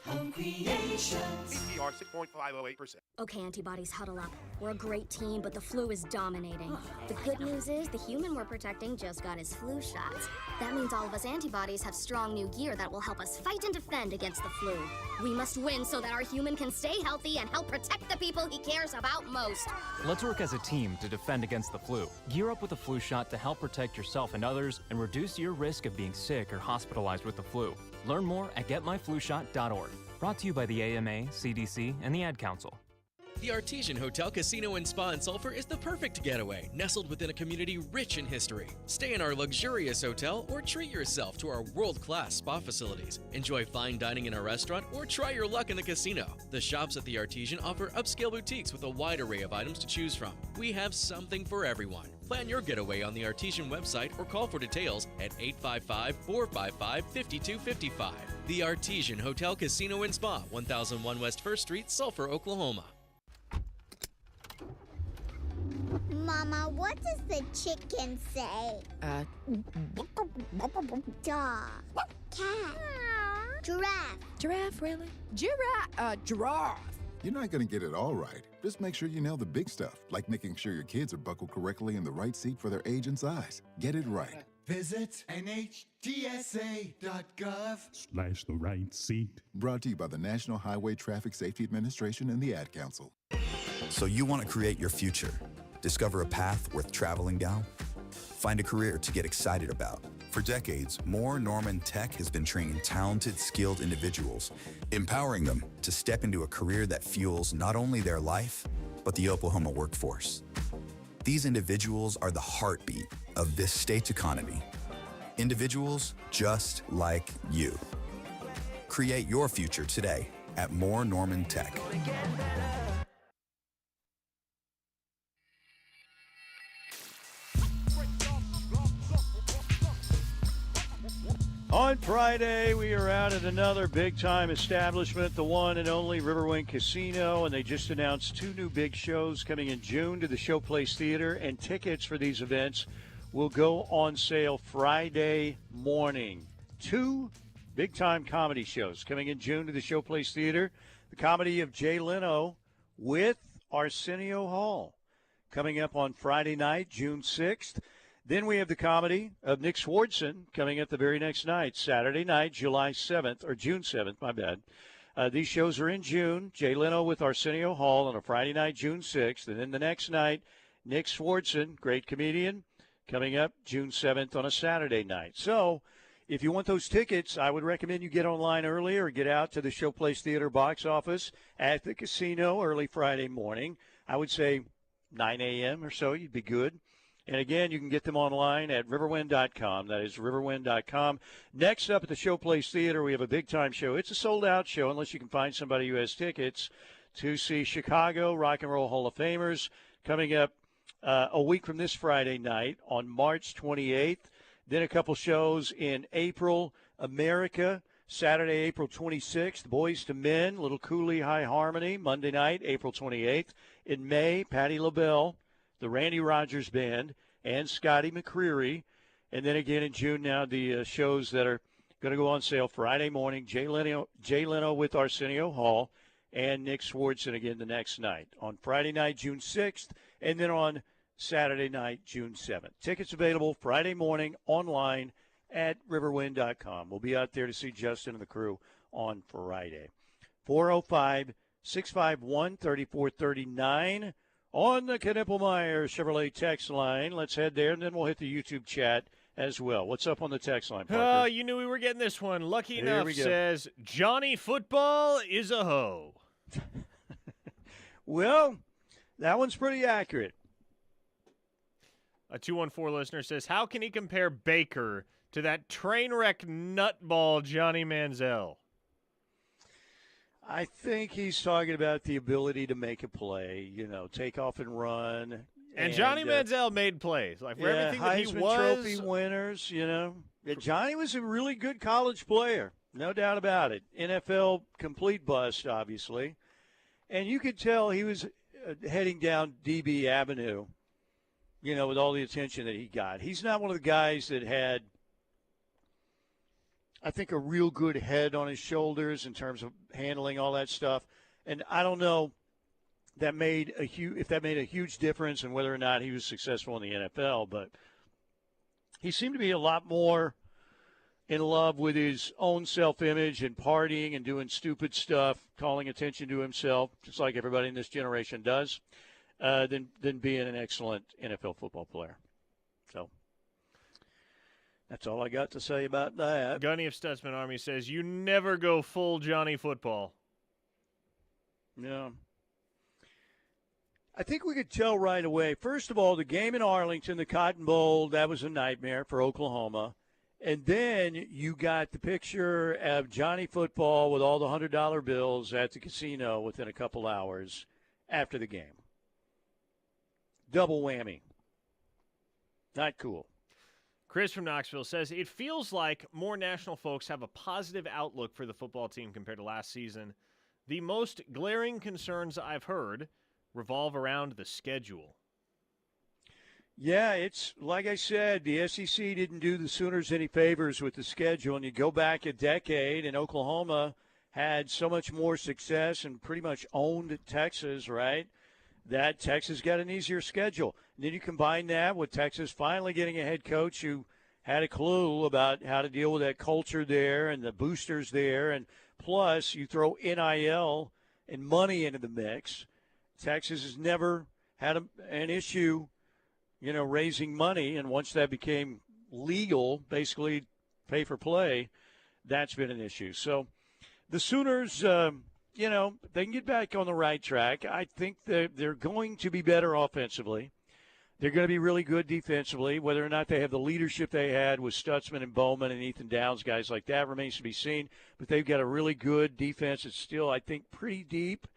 Home Creations. APR 6.508%. Okay, antibodies, huddle up. We're a great team, but the flu is dominating. The good news is the human we're protecting just got his flu shots. That means all of us antibodies have strong new gear that will help us fight and defend against the flu. We must win so that our human can stay healthy and help protect the people he cares about most. Let's work as a team to defend against the flu. Gear up with a flu shot to help protect yourself and others and reduce your risk of being sick or hospitalized with the flu. Learn more at getmyflushot.org. Brought to you by the AMA, CDC, and the Ad Council. The Artesian Hotel Casino and Spa in Sulphur is the perfect getaway, nestled within a community rich in history. Stay in our luxurious hotel or treat yourself to our world-class spa facilities. Enjoy fine dining in our restaurant or try your luck in the casino. The shops at the Artesian offer upscale boutiques with a wide array of items to choose from. We have something for everyone. Plan your getaway on the Artesian website or call for details at 855-455-5255. The Artesian Hotel Casino and Spa, 1001 West 1st Street, Sulphur, Oklahoma. Mama, what does the chicken say? Dog. Cat. Giraffe. Giraffe, really? Giraffe. You're not going to get it all right. Just make sure you nail the big stuff, like making sure your kids are buckled correctly in the right seat for their age and size. Get it right. Visit NHTSA.gov/the right seat. Brought to you by the National Highway Traffic Safety Administration and the Ad Council. So you want to create your future? Discover a path worth traveling down? Find a career to get excited about. For decades, Moore Norman Tech has been training talented, skilled individuals, empowering them to step into a career that fuels not only their life, but the Oklahoma workforce. These individuals are the heartbeat of this state's economy. Individuals just like you. Create your future today at Moore Norman Tech. On Friday, we are out at another big-time establishment, the one and only Riverwind Casino, and they just announced 2 new big shows coming in June to the Showplace Theater, and tickets for these events will go on sale Friday morning. 2 big-time comedy shows coming in June to the Showplace Theater. The comedy of Jay Leno with Arsenio Hall coming up on Friday night, June 6th. Then we have the comedy of Nick Swardson coming up the very next night, Saturday night, July 7th, or June 7th, my bad. These shows are in June. Jay Leno with Arsenio Hall on a Friday night, June 6th. And then the next night, Nick Swardson, great comedian, coming up June 7th on a Saturday night. So if you want those tickets, I would recommend you get online early or get out to the Showplace Theater box office at the casino early Friday morning. I would say 9 a.m. or so, you'd be good. And, again, you can get them online at riverwind.com. That is riverwind.com. Next up at the Showplace Theater, we have a big-time show. It's a sold-out show unless you can find somebody who has tickets to see Chicago Rock and Roll Hall of Famers coming up a week from this Friday night on March 28th. Then a couple shows in April. America, Saturday, April 26th, Boys to Men, Little Cooley High Harmony. Monday night, April 28th. In May, Patti LaBelle, the Randy Rogers Band, and Scotty McCreery. And then again in June now, the shows that are going to go on sale Friday morning, Jay Leno with Arsenio Hall, and Nick Swartzen again the next night. On Friday night, June 6th, and then on Saturday night, June 7th. Tickets available Friday morning online at riverwind.com. We'll be out there to see Justin and the crew on Friday. 405-651-3439 on the Knippelmeyer Chevrolet text line. Let's head there, and then we'll hit the YouTube chat as well. What's up on the text line, Parker? You knew we were getting this one. Lucky Here Enough we go. says, Johnny Football is a hoe. Well, that one's pretty accurate. A 214 listener says, how can he compare Baker to that train wreck nutball Johnny Manziel? I think he's talking about the ability to make a play, take off and run. And Johnny Manziel made plays. Like for everything that he Heisman was. Trophy winners, Yeah, Johnny was a really good college player, no doubt about it. NFL complete bust, obviously. And you could tell he was heading down DB Avenue, with all the attention that he got. He's not one of the guys that had, I think, a real good head on his shoulders in terms of handling all that stuff. And I don't know if that made a huge difference in whether or not he was successful in the NFL, but he seemed to be a lot more in love with his own self-image and partying and doing stupid stuff, calling attention to himself, just like everybody in this generation does, than being an excellent NFL football player. So that's all I got to say about that. Gunny of Stutzman Army says, you never go full Johnny Football. No. I think we could tell right away. First of all, the game in Arlington, the Cotton Bowl, that was a nightmare for Oklahoma. And then you got the picture of Johnny Football with all the $100 bills at the casino within a couple hours after the game. Double whammy. Not cool. Chris from Knoxville says, it feels like more national folks have a positive outlook for the football team compared to last season. The most glaring concerns I've heard revolve around the schedule. Yeah, it's like I said, the SEC didn't do the Sooners any favors with the schedule. And you go back a decade, and Oklahoma had so much more success and pretty much owned Texas, right, that Texas got an easier schedule. And then you combine that with Texas finally getting a head coach who had a clue about how to deal with that culture there and the boosters there. And plus, you throw NIL and money into the mix. Texas has never had an issue raising money, and once that became legal, basically pay for play, that's been an issue. So the Sooners, they can get back on the right track. I think they're going to be better offensively. They're going to be really good defensively. Whether or not they have the leadership they had with Stutzman and Bowman and Ethan Downs, guys like that, remains to be seen. But they've got a really good defense. It's still, I think, pretty deep.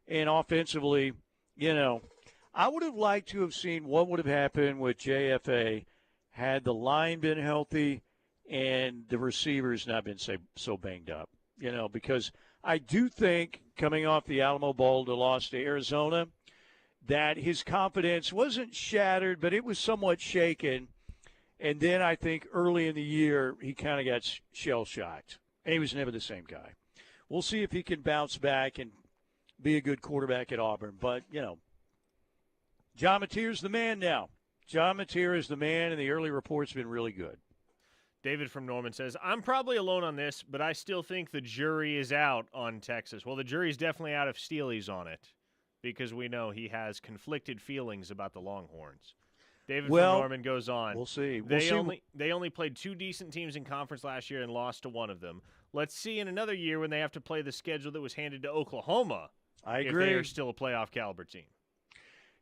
And offensively, I would have liked to have seen what would have happened with JFA had the line been healthy and the receivers not been so banged up, because I do think coming off the Alamo Bowl to loss to Arizona, that his confidence wasn't shattered, but it was somewhat shaken. And then I think early in the year he kind of got shell-shocked, and he was never the same guy. We'll see if he can bounce back and be a good quarterback at Auburn. But, John Mateer's the man now. John Mateer is the man, and the early report's been really good. David from Norman says, I'm probably alone on this, but I still think the jury is out on Texas. Well, the jury's definitely out if Steely's on it, because we know he has conflicted feelings about the Longhorns. David from Norman goes on. We'll see. They only played two decent teams in conference last year and lost to one of them. Let's see in another year when they have to play the schedule that was handed to Oklahoma. I agree. If they are still a playoff caliber team.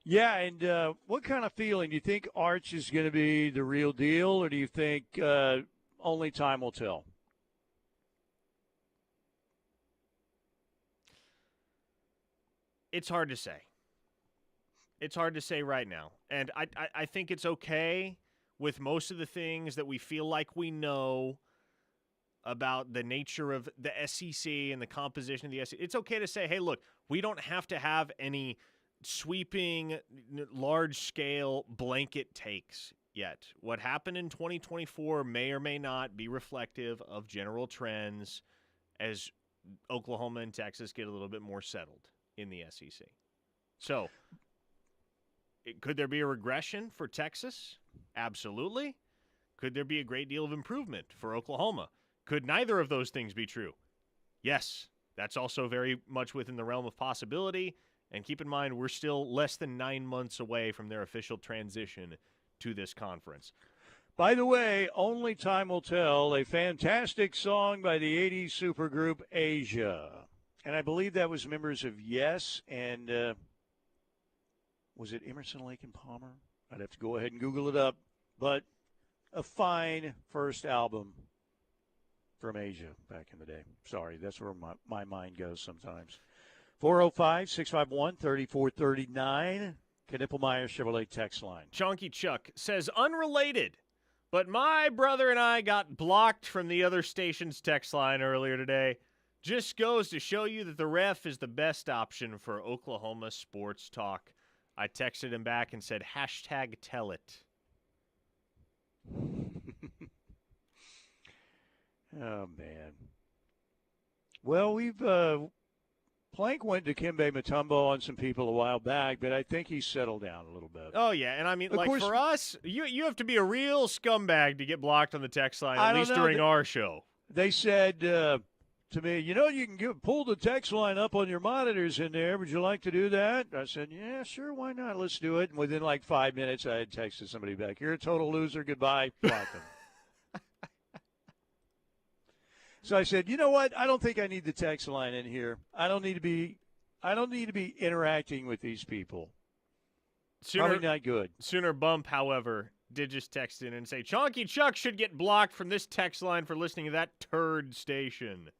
Yeah, and what kind of feeling? Do you think Arch is going to be the real deal, or do you think only time will tell? It's hard to say. It's hard to say right now. And I think it's okay with most of the things that we feel like we know about the nature of the SEC and the composition of the SEC. It's okay to say, hey, look, we don't have to have any sweeping, large-scale blanket takes yet. What happened in 2024 may or may not be reflective of general trends as Oklahoma and Texas get a little bit more settled in the SEC. So, could there be a regression for Texas? Absolutely. Could there be a great deal of improvement for Oklahoma? Could neither of those things be true? Yes. That's also very much within the realm of possibility. And keep in mind, we're still less than 9 months away from their official transition to this conference. By the way, Only Time Will Tell, a fantastic song by the 80s supergroup Asia. And I believe that was members of Yes and, was it Emerson, Lake and Palmer? I'd have to go ahead and Google it up. But a fine first album from Asia back in the day. Sorry, that's where my mind goes sometimes. 405-651-3439, Knippelmeyer Chevrolet text line. Chonky Chuck says, unrelated, but my brother and I got blocked from the other station's text line earlier today. Just goes to show you that the ref is the best option for Oklahoma sports talk. I texted him back and said, #tell it. Oh, man. Well, we've Plank went to Kimbe Mutombo on some people a while back, but I think he's settled down a little bit. Oh, yeah, and I mean, of course, for us, you have to be a real scumbag to get blocked on the text line, at least during our show. They said to me, you can pull the text line up on your monitors in there. Would you like to do that? I said, yeah, sure, why not? Let's do it. And within like 5 minutes, I had texted somebody back, you're a total loser, goodbye, block them. So I said, you know what? I don't think I need the text line in here. I don't need to be interacting with these people. Probably not good. Sooner Bump, however, did just text in and say, Chonky Chuck should get blocked from this text line for listening to that turd station.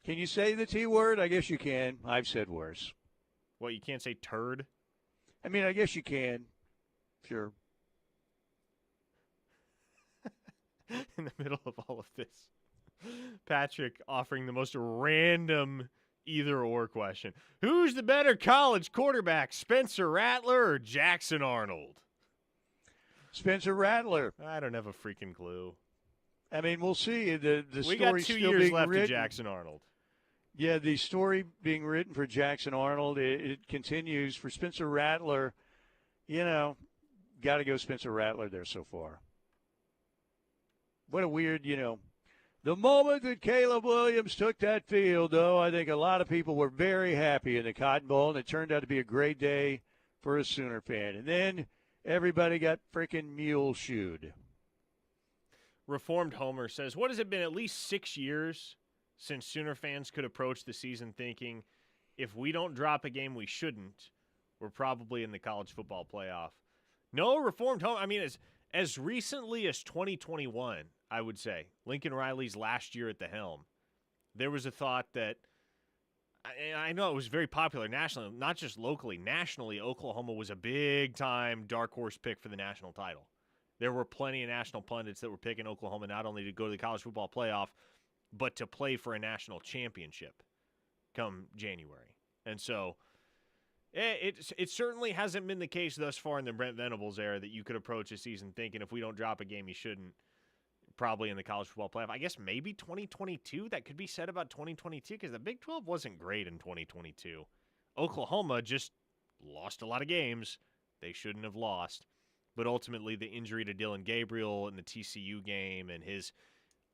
Can you say the T word? I guess you can. I've said worse. What, you can't say turd? I mean, I guess you can. Sure. In the middle of all of this, Patrick offering the most random either-or question. Who's the better college quarterback, Spencer Rattler or Jackson Arnold? Spencer Rattler. I don't have a freaking clue. I mean, we'll see. The we story's got 2 still years being left written. of Jackson Arnold. Yeah, the story being written for Jackson Arnold, it continues. For Spencer Rattler, got to go Spencer Rattler there so far. What a weird, the moment that Caleb Williams took that field, though, I think a lot of people were very happy in the Cotton Bowl, and it turned out to be a great day for a Sooner fan. And then everybody got freaking mule-shoed. Reformed Homer says, what has it been, at least 6 years since Sooner fans could approach the season thinking, if we don't drop a game we shouldn't, we're probably in the college football playoff? No, Reformed Homer, I mean, as recently as 2021, I would say, Lincoln Riley's last year at the helm, there was a thought that, I know it was very popular nationally, not just locally, nationally, Oklahoma was a big-time dark horse pick for the national title. There were plenty of national pundits that were picking Oklahoma not only to go to the college football playoff, but to play for a national championship come January. And so it certainly hasn't been the case thus far in the Brent Venables era that you could approach a season thinking if we don't drop a game, you shouldn't, probably in the college football playoff. I guess maybe 2022. That could be said about 2022 because the Big 12 wasn't great in 2022. Oklahoma just lost a lot of games they shouldn't have lost. But ultimately, the injury to Dylan Gabriel in the TCU game and his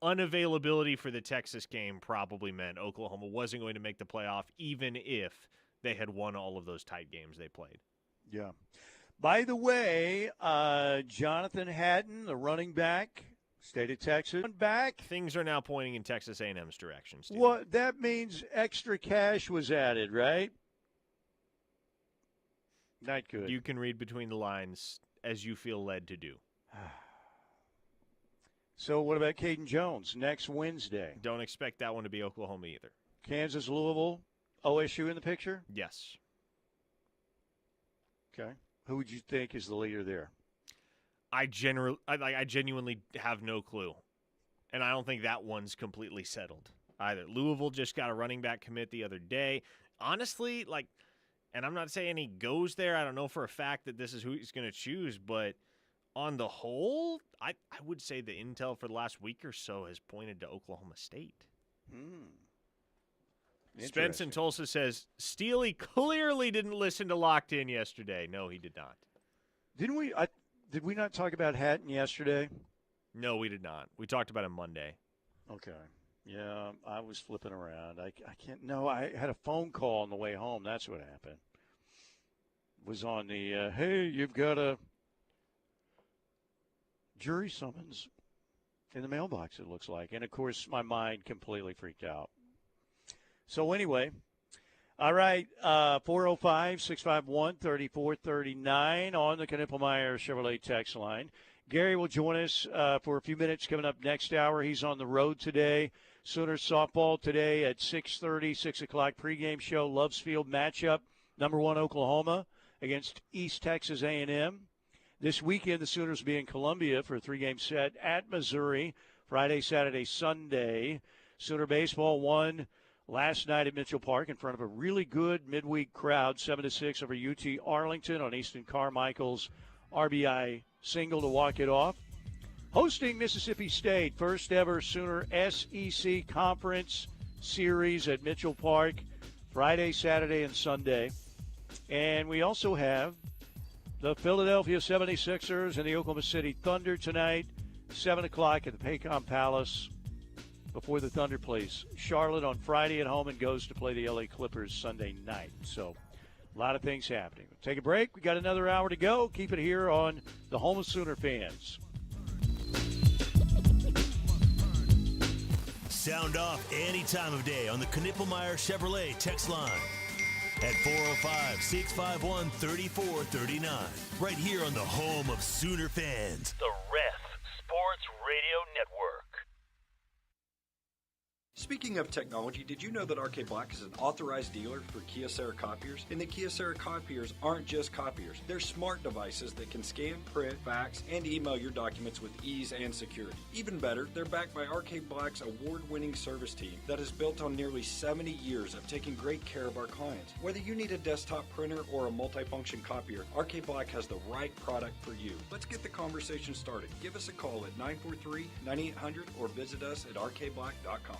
unavailability for the Texas game probably meant Oklahoma wasn't going to make the playoff, even if they had won all of those tight games they played. Yeah. By the way, Jonathan Hatton, the running back, State of Texas, back. Things are now pointing in Texas A&M's direction, Steve. Well, that means extra cash was added, right? Not good. You can read between the lines as you feel led to do. So what about Caden Jones next Wednesday? Don't expect that one to be Oklahoma either. Kansas, Louisville, OSU in the picture? Yes. Okay. Who would you think is the leader there? I genuinely have no clue. And I don't think that one's completely settled either. Louisville just got a running back commit the other day. Honestly, and I'm not saying he goes there. I don't know for a fact that this is who he's going to choose, but on the whole, I would say the intel for the last week or so has pointed to Oklahoma State. Spence in Tulsa says, Steely clearly didn't listen to Locked In yesterday. No, he did not. Didn't we? Did we not talk about Hatton yesterday? No, we did not. We talked about him Monday. Okay. Yeah, I was flipping around. I can't. No, I had a phone call on the way home. That's what happened. Was on the, hey, you've got a jury summons in the mailbox, it looks like. And, of course, my mind completely freaked out. So, anyway, all right, 405-651-3439 on the Knippelmeyer Chevrolet text line. Gary will join us for a few minutes coming up next hour. He's on the road today. Sooners softball today at 6:30, 6 o'clock pregame show. Loves Field matchup, number 1 Oklahoma against East Texas A&M. This weekend, the Sooners will be in Columbia for a 3-game set at Missouri, Friday, Saturday, Sunday. Sooner baseball won last night at Mitchell Park in front of a really good midweek crowd, 7-6 over UT Arlington on Easton Carmichael's RBI single to walk it off. Hosting Mississippi State, first ever Sooner SEC Conference Series at Mitchell Park, Friday, Saturday, and Sunday. And we also have the Philadelphia 76ers and the Oklahoma City Thunder tonight, 7 o'clock at the Paycom Palace before the Thunder plays Charlotte on Friday at home and goes to play the LA Clippers Sunday night. So a lot of things happening. We'll take a break. We got another hour to go. Keep it here on the Home of Sooner Fans. Sound off any time of day on the Knippelmeyer Chevrolet text line at 405-651-3439. Right here on the home of Sooner fans, the Ref Sports Radio Network. Speaking of technology, did you know that RK Black is an authorized dealer for Kyocera copiers? And the Kyocera copiers aren't just copiers. They're smart devices that can scan, print, fax, and email your documents with ease and security. Even better, they're backed by RK Black's award-winning service team that is built on nearly 70 years of taking great care of our clients. Whether you need a desktop printer or a multifunction copier, RK Black has the right product for you. Let's get the conversation started. Give us a call at 943-9800 or visit us at rkblack.com.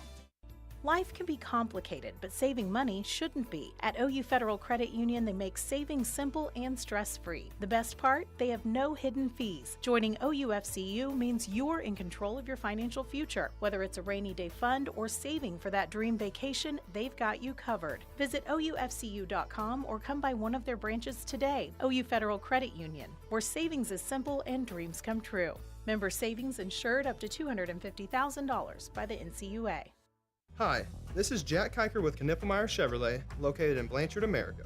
Life can be complicated, but saving money shouldn't be. At OU Federal Credit Union, they make saving simple and stress-free. The best part? They have no hidden fees. Joining OUFCU means you're in control of your financial future. Whether it's a rainy day fund or saving for that dream vacation, they've got you covered. Visit OUFCU.com or come by one of their branches today. OU Federal Credit Union, where savings is simple and dreams come true. Member savings insured up to $250,000 by the NCUA. Hi, this is Jack Kiker with Knippelmeyer Chevrolet, located in Blanchard, America.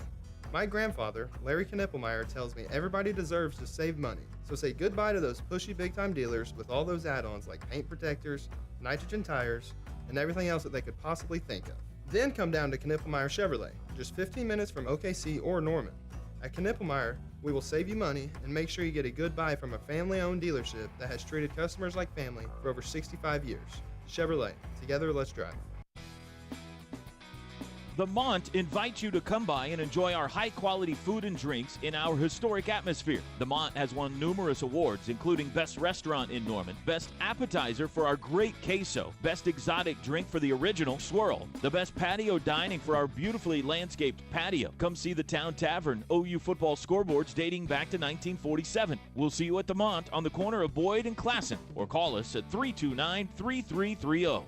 My grandfather, Larry Knippelmeyer, tells me everybody deserves to save money, so say goodbye to those pushy big-time dealers with all those add-ons like paint protectors, nitrogen tires, and everything else that they could possibly think of. Then come down to Knippelmeyer Chevrolet, just 15 minutes from OKC or Norman. At Knippelmeyer, we will save you money and make sure you get a good buy from a family-owned dealership that has treated customers like family for over 65 years. Chevrolet, together let's drive. The Mont invites you to come by and enjoy our high-quality food and drinks in our historic atmosphere. The Mont has won numerous awards, including Best Restaurant in Norman, Best Appetizer for our great queso, Best Exotic Drink for the original swirl, the Best Patio Dining for our beautifully landscaped patio. Come see the Town Tavern OU football scoreboards dating back to 1947. We'll see you at the Mont on the corner of Boyd and Classen, or call us at 329-3330.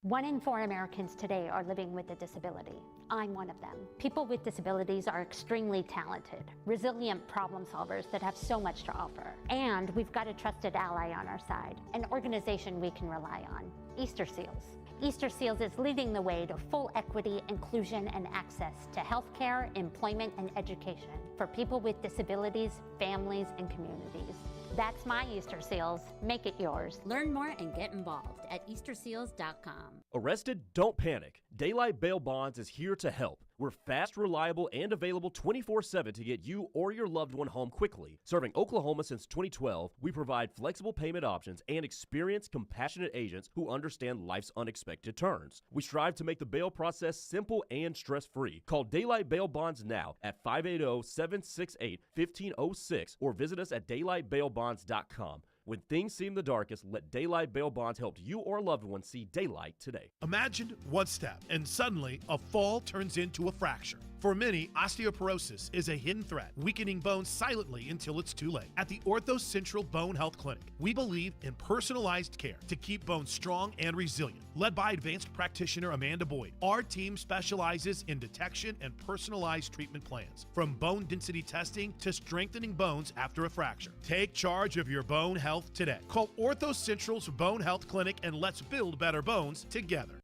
1 in 4 Americans today are living with a disability. I'm one of them. People with disabilities are extremely talented, resilient problem solvers that have so much to offer. And we've got a trusted ally on our side, an organization we can rely on, Easter Seals. Easter Seals is leading the way to full equity, inclusion, and access to healthcare, employment, and education for people with disabilities, families, and communities. That's my Easter Seals. Make it yours. Learn more and get involved at easterseals.com. Arrested? Don't panic. Daylight Bail Bonds is here to help. We're fast, reliable, and available 24/7 to get you or your loved one home quickly. Serving Oklahoma since 2012, we provide flexible payment options and experienced, compassionate agents who understand life's unexpected turns. We strive to make the bail process simple and stress-free. Call Daylight Bail Bonds now at 580-768-1506 or visit us at daylightbailbonds.com. When things seem the darkest, let Daylight Bail Bonds help you or loved ones see daylight today. Imagine one step, and suddenly a fall turns into a fracture. For many, osteoporosis is a hidden threat, weakening bones silently until it's too late. At the Ortho Central Bone Health Clinic, we believe in personalized care to keep bones strong and resilient. Led by advanced practitioner Amanda Boyd, our team specializes in detection and personalized treatment plans, from bone density testing to strengthening bones after a fracture. Take charge of your bone health today. Call Ortho Central's Bone Health Clinic and let's build better bones together.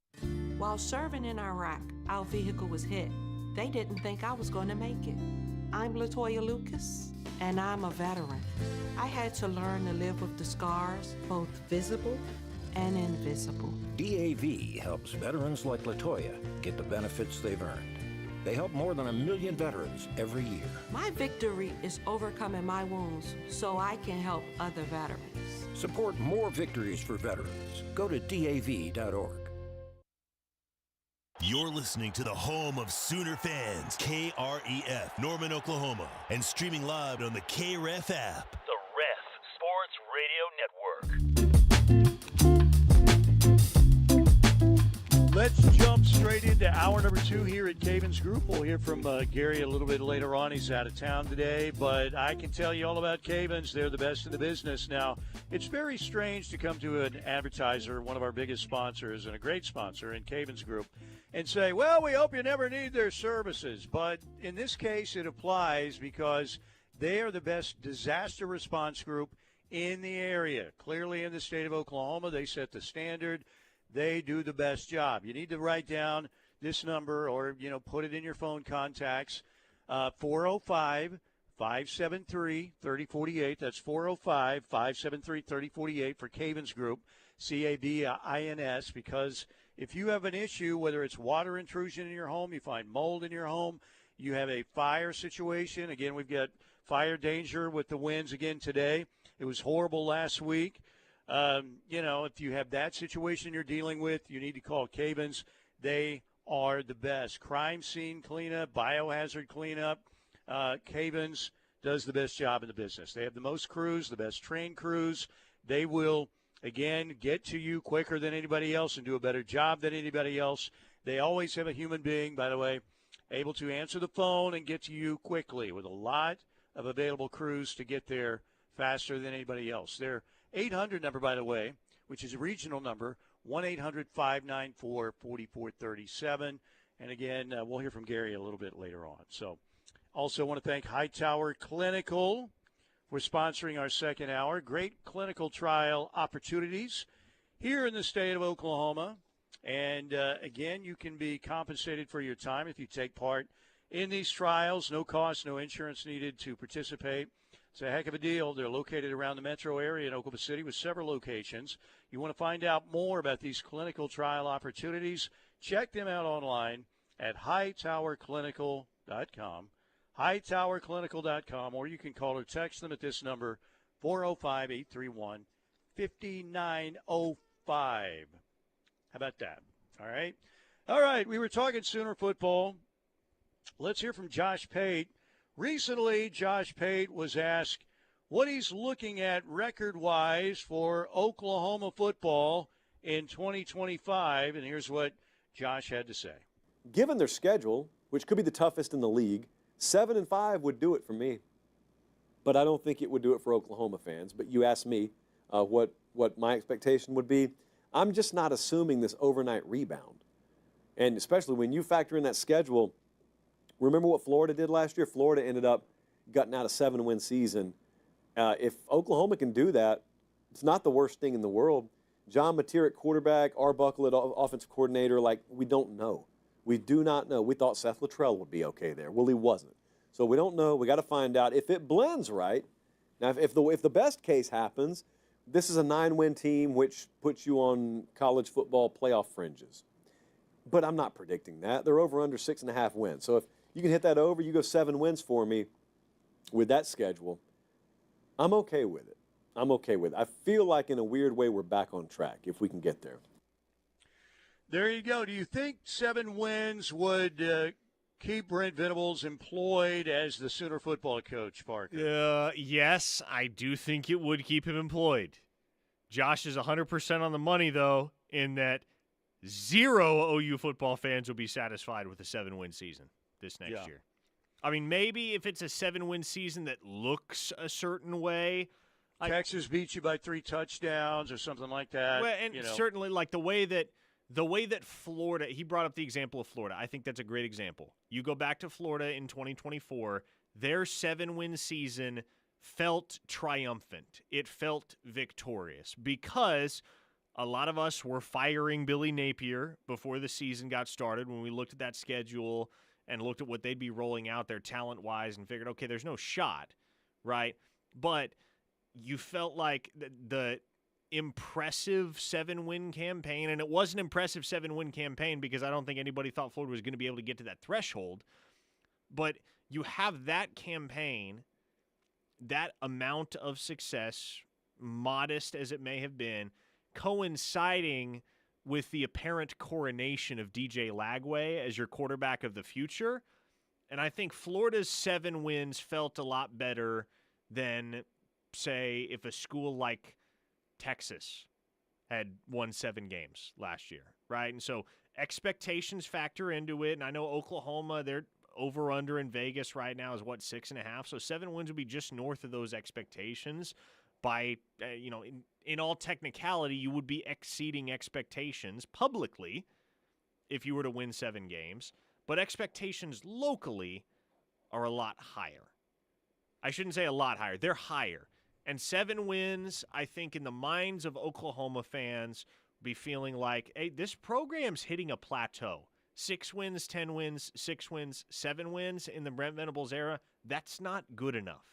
While serving in Iraq, our vehicle was hit. They didn't think I was going to make it. I'm Latoya Lucas, and I'm a veteran. I had to learn to live with the scars, both visible and invisible. DAV helps veterans like Latoya get the benefits they've earned. They help more than 1 million veterans every year. My victory is overcoming my wounds so I can help other veterans. Support more victories for veterans. Go to DAV.org. You're listening to the home of Sooner fans, KREF, Norman, Oklahoma, and streaming live on the KREF app. The Ref Sports Radio Network. Let's jump straight into hour number 2 here at Cavens Group. We'll hear from Gary a little bit later on. He's out of town today, but I can tell you all about Cavens. They're the best in the business. Now, it's very strange to come to an advertiser, one of our biggest sponsors and a great sponsor in Cavens Group, and say, well, we hope you never need their services. But in this case, it applies because they are the best disaster response group in the area. Clearly in the state of Oklahoma, they set the standard. They do the best job. You need to write down this number or, put it in your phone contacts, 405-573-3048. That's 405-573-3048 for Cavens Group, CAVINS, because if you have an issue, whether it's water intrusion in your home, you find mold in your home, you have a fire situation. Again, we've got fire danger with the winds again today. It was horrible last week. If you have that situation you're dealing with, you need to call Cavens. They are the best. Crime scene cleanup, biohazard cleanup. Cavens does the best job in the business. They have the most crews, the best trained crews. They will, again, get to you quicker than anybody else and do a better job than anybody else. They always have a human being, by the way, able to answer the phone and get to you quickly with a lot of available crews to get there faster than anybody else. Their 800 number, by the way, which is a regional number, 1-800-594-4437. And again, we'll hear from Gary a little bit later on. So also want to thank Hightower Clinical for sponsoring our second hour. Great clinical trial opportunities here in the state of Oklahoma. And, again, you can be compensated for your time if you take part in these trials. No cost, no insurance needed to participate. It's a heck of a deal. They're located around the metro area in Oklahoma City with several locations. You want to find out more about these clinical trial opportunities, check them out online at hightowerclinical.com, hightowerclinical.com, or you can call or text them at this number, 405-831-5905. How about that? All right. All right, we were talking Sooner football. Let's hear from Josh Pate. Recently, Josh Pate was asked what he's looking at record-wise for Oklahoma football in 2025, and here's what Josh had to say. Given their schedule, which could be the toughest in the league, 7-5 would do it for me. But I don't think it would do it for Oklahoma fans. But you asked me what my expectation would be. I'm just not assuming this overnight rebound. And especially when you factor in that schedule, remember what Florida did last year? Florida ended up gutting out a 7-win season. If Oklahoma can do that, it's not the worst thing in the world. John Mateer at quarterback, Arbuckle at offensive coordinator, we don't know. We do not know. We thought Seth Luttrell would be okay there. Well, he wasn't. So we don't know. We got to find out if it blends right. Now, if the best case happens, this is a 9-win team, which puts you on college football playoff fringes. but I'm not predicting that. They're over under 6.5 wins. So if you can hit that over, you go 7 wins for me with that schedule, I'm okay with it. I'm okay with it. I feel like in a weird way we're back on track if we can get there. There you go. Do you think 7 wins would keep Brent Venables employed as the Sooner football coach, Parker? Yes, I do think it would keep him employed. Josh is 100% on the money, though, in that 0 OU football fans will be satisfied with a 7-win season this next year. I mean, maybe if it's a 7-win season that looks a certain way. Texas beat you by 3 touchdowns or something like that. Well, and certainly like the way that Florida, he brought up the example of Florida. I think that's a great example. You go back to Florida in 2024, their 7-win season felt triumphant. It felt victorious because a lot of us were firing Billy Napier before the season got started when we looked at that schedule and looked at what they'd be rolling out there talent-wise and figured, okay, there's no shot, right? But you felt like the impressive 7-win campaign, and it was an impressive 7-win campaign because I don't think anybody thought Florida was going to be able to get to that threshold. But you have that campaign, that amount of success, modest as it may have been, coinciding with the apparent coronation of DJ Lagway as your quarterback of the future. And I think Florida's 7 wins felt a lot better than, say, if a school like Texas had won 7 games last year, right? And so expectations factor into it. And I know Oklahoma, they're over-under in Vegas right now is, 6.5? So 7 wins would be just north of those expectations. By, in all technicality, you would be exceeding expectations publicly if you were to win 7 games. But expectations locally are a lot higher. I shouldn't say a lot higher. They're higher. And 7 wins, I think, in the minds of Oklahoma fans, be feeling like, hey, this program's hitting a plateau. 6 wins, 10 wins, 6 wins, 7 wins in the Brent Venables era, that's not good enough.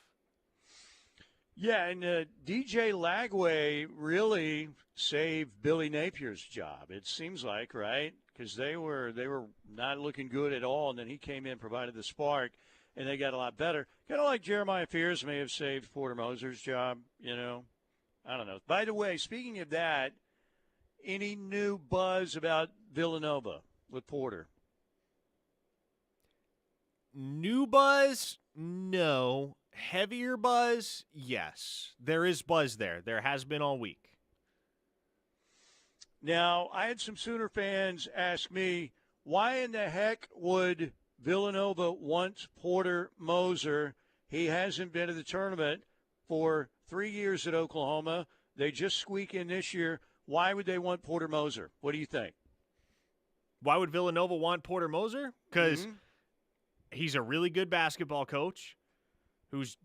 Yeah, and DJ Lagway really saved Billy Napier's job, it seems like, right? Because they were not looking good at all, and then he came in, provided the spark, and they got a lot better. Kind of like Jeremiah Fears may have saved Porter Moser's job, I don't know. By the way, speaking of that, any new buzz about Villanova with Porter? New buzz? No. Heavier buzz? Yes. There is buzz there. There has been all week. Now, I had some Sooner fans ask me, why in the heck would Villanova want Porter Moser? He hasn't been to the tournament for 3 years at Oklahoma. They just squeak in this year. Why would they want Porter Moser? What do you think? Why would Villanova want Porter Moser? Because he's a really good basketball coach who's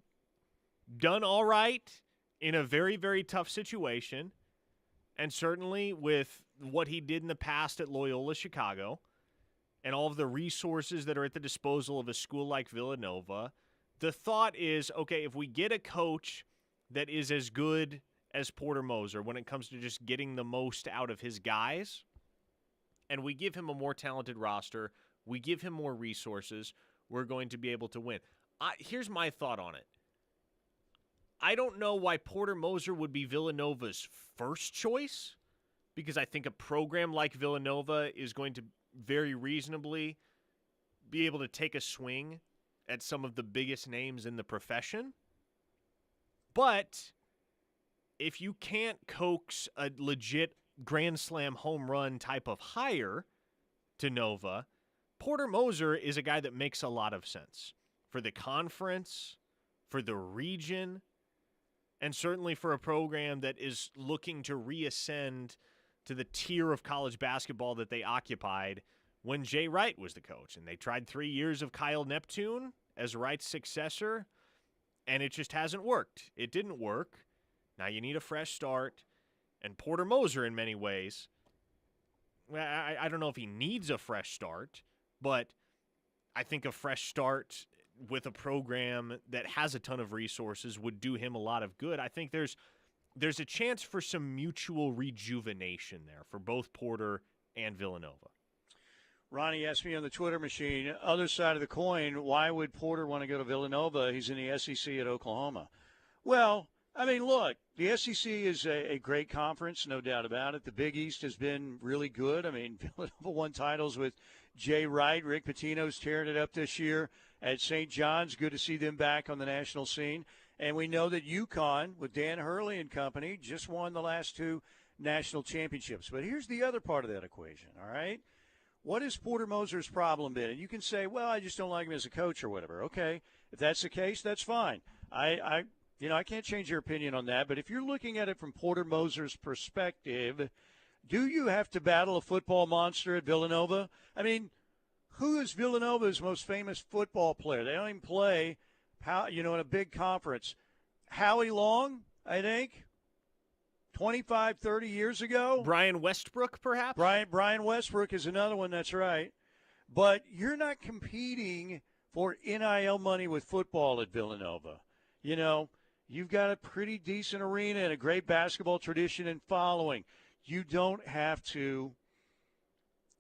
done all right in a very, very tough situation, and certainly with what he did in the past at Loyola Chicago and all of the resources that are at the disposal of a school like Villanova, the thought is, okay, if we get a coach that is as good as Porter Moser when it comes to just getting the most out of his guys, and we give him a more talented roster, we give him more resources, we're going to be able to win. Here's my thought on it. I don't know why Porter Moser would be Villanova's first choice, because I think a program like Villanova is going to very reasonably be able to take a swing at some of the biggest names in the profession. But if you can't coax a legit Grand Slam home run type of hire to Nova, Porter Moser is a guy that makes a lot of sense for the conference, for the region, and certainly for a program that is looking to reascend to the tier of college basketball that they occupied when Jay Wright was the coach. And they tried 3 years of Kyle Neptune as Wright's successor, and it just hasn't worked. It didn't work. Now you need a fresh start. And Porter Moser, in many ways, I don't know if he needs a fresh start, but I think a fresh start with a program that has a ton of resources would do him a lot of good. I think there's a chance for some mutual rejuvenation there for both Porter and Villanova. Ronnie asked me on the Twitter machine, other side of the coin, why would Porter want to go to Villanova? He's in the SEC at Oklahoma. Well, I mean, look, the SEC is a great conference, no doubt about it. The Big East has been really good. I mean, Villanova won titles with Jay Wright. Rick Pitino's tearing it up this year at St. John's. Good to see them back on the national scene. And we know that UConn, with Dan Hurley and company, just won the last 2 national championships. But here's the other part of that equation, all right? What has Porter Moser's problem been? And you can say, well, I just don't like him as a coach or whatever. Okay, if that's the case, that's fine. I can't change your opinion on that. But if you're looking at it from Porter Moser's perspective, do you have to battle a football monster at Villanova? I mean, who is Villanova's most famous football player? They don't even play, in a big conference. Howie Long, I think, 25, 30 years ago. Brian Westbrook, perhaps? Brian Westbrook is another one, that's right. But you're not competing for NIL money with football at Villanova. You've got a pretty decent arena and a great basketball tradition and following. You don't have to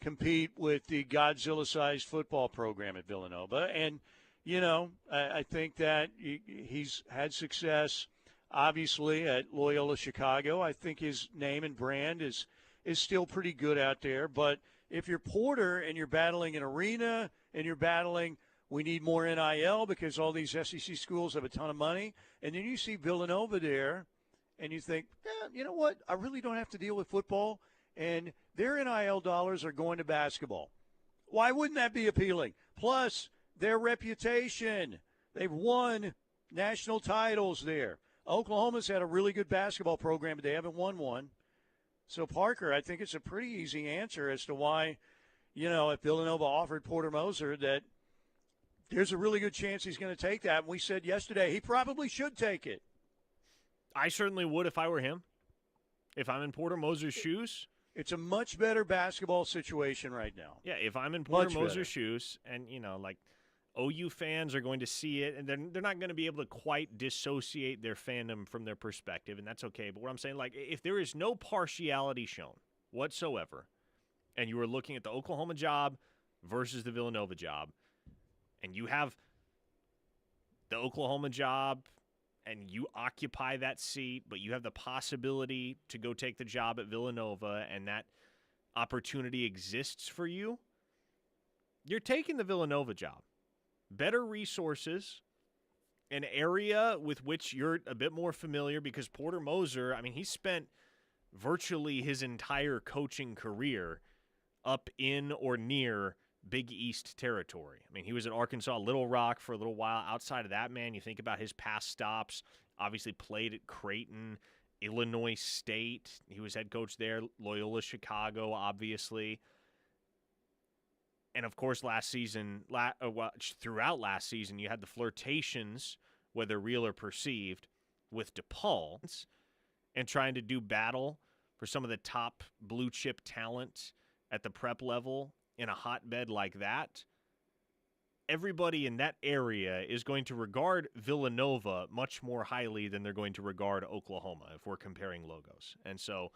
compete with the Godzilla-sized football program at Villanova. And, I think that he's had success, obviously, at Loyola Chicago. I think his name and brand is still pretty good out there. But if you're Porter and you're battling an arena and you're battling – we need more NIL because all these SEC schools have a ton of money. And then you see Villanova there, and you think, you know what? I really don't have to deal with football, and their NIL dollars are going to basketball. Why wouldn't that be appealing? Plus, their reputation. They've won national titles there. Oklahoma's had a really good basketball program, but they haven't won one. So, Parker, I think it's a pretty easy answer as to why, if Villanova offered Porter Moser that – there's a really good chance he's going to take that. And we said yesterday he probably should take it. I certainly would if I were him. If I'm in Porter Moser's shoes. It's a much better basketball situation right now. Yeah, if I'm in Porter Moser's shoes and, OU fans are going to see it, and they're not going to be able to quite dissociate their fandom from their perspective, and that's okay. But what I'm saying, if there is no partiality shown whatsoever, and you are looking at the Oklahoma job versus the Villanova job, and you have the Oklahoma job and you occupy that seat, but you have the possibility to go take the job at Villanova and that opportunity exists for you, you're taking the Villanova job. Better resources, an area with which you're a bit more familiar because Porter Moser, he spent virtually his entire coaching career up in or near Big East territory. He was at Arkansas Little Rock for a little while. Outside of that, man, you think about his past stops, obviously played at Creighton, Illinois State. He was head coach there, Loyola Chicago, obviously. And, of course, last season, throughout last season, you had the flirtations, whether real or perceived, with DePaul and trying to do battle for some of the top blue-chip talent at the prep level in a hotbed like that. Everybody in that area is going to regard Villanova much more highly than they're going to regard Oklahoma if we're comparing logos. And so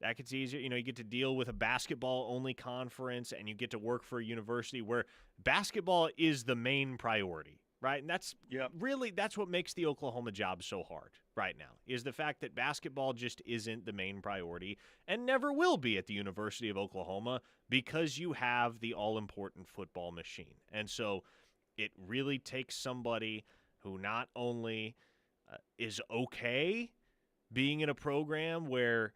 that gets easier. You get to deal with a basketball-only conference, and you get to work for a university where basketball is the main priority, right? And that's that's what makes the Oklahoma job so hard right now, is the fact that basketball just isn't the main priority and never will be at the University of Oklahoma because you have the all-important football machine. And so it really takes somebody who not only is okay being in a program where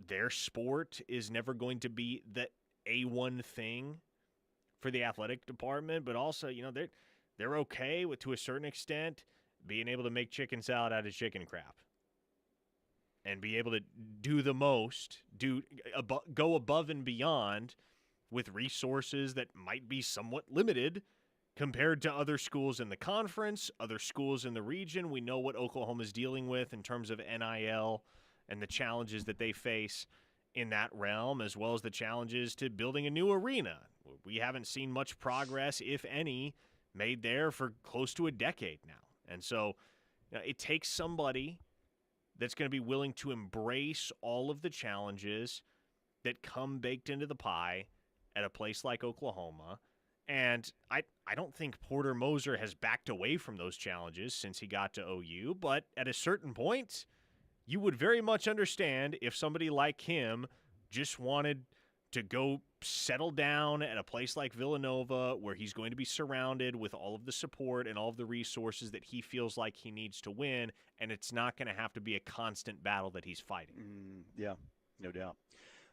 their sport is never going to be the A1 thing for the athletic department, but also, they're okay with, to a certain extent, being able to make chicken salad out of chicken crap and be able to do the most, go above and beyond with resources that might be somewhat limited compared to other schools in the conference, other schools in the region. We know what Oklahoma's dealing with in terms of NIL and the challenges that they face in that realm, as well as the challenges to building a new arena. We haven't seen much progress, if any, made there for close to a decade now. And so it takes somebody that's going to be willing to embrace all of the challenges that come baked into the pie at a place like Oklahoma. And I don't think Porter Moser has backed away from those challenges since he got to OU. But at a certain point, you would very much understand if somebody like him just wanted to go settle down at a place like Villanova where he's going to be surrounded with all of the support and all of the resources that he feels like he needs to win, and it's not going to have to be a constant battle that he's fighting. Yeah, no doubt.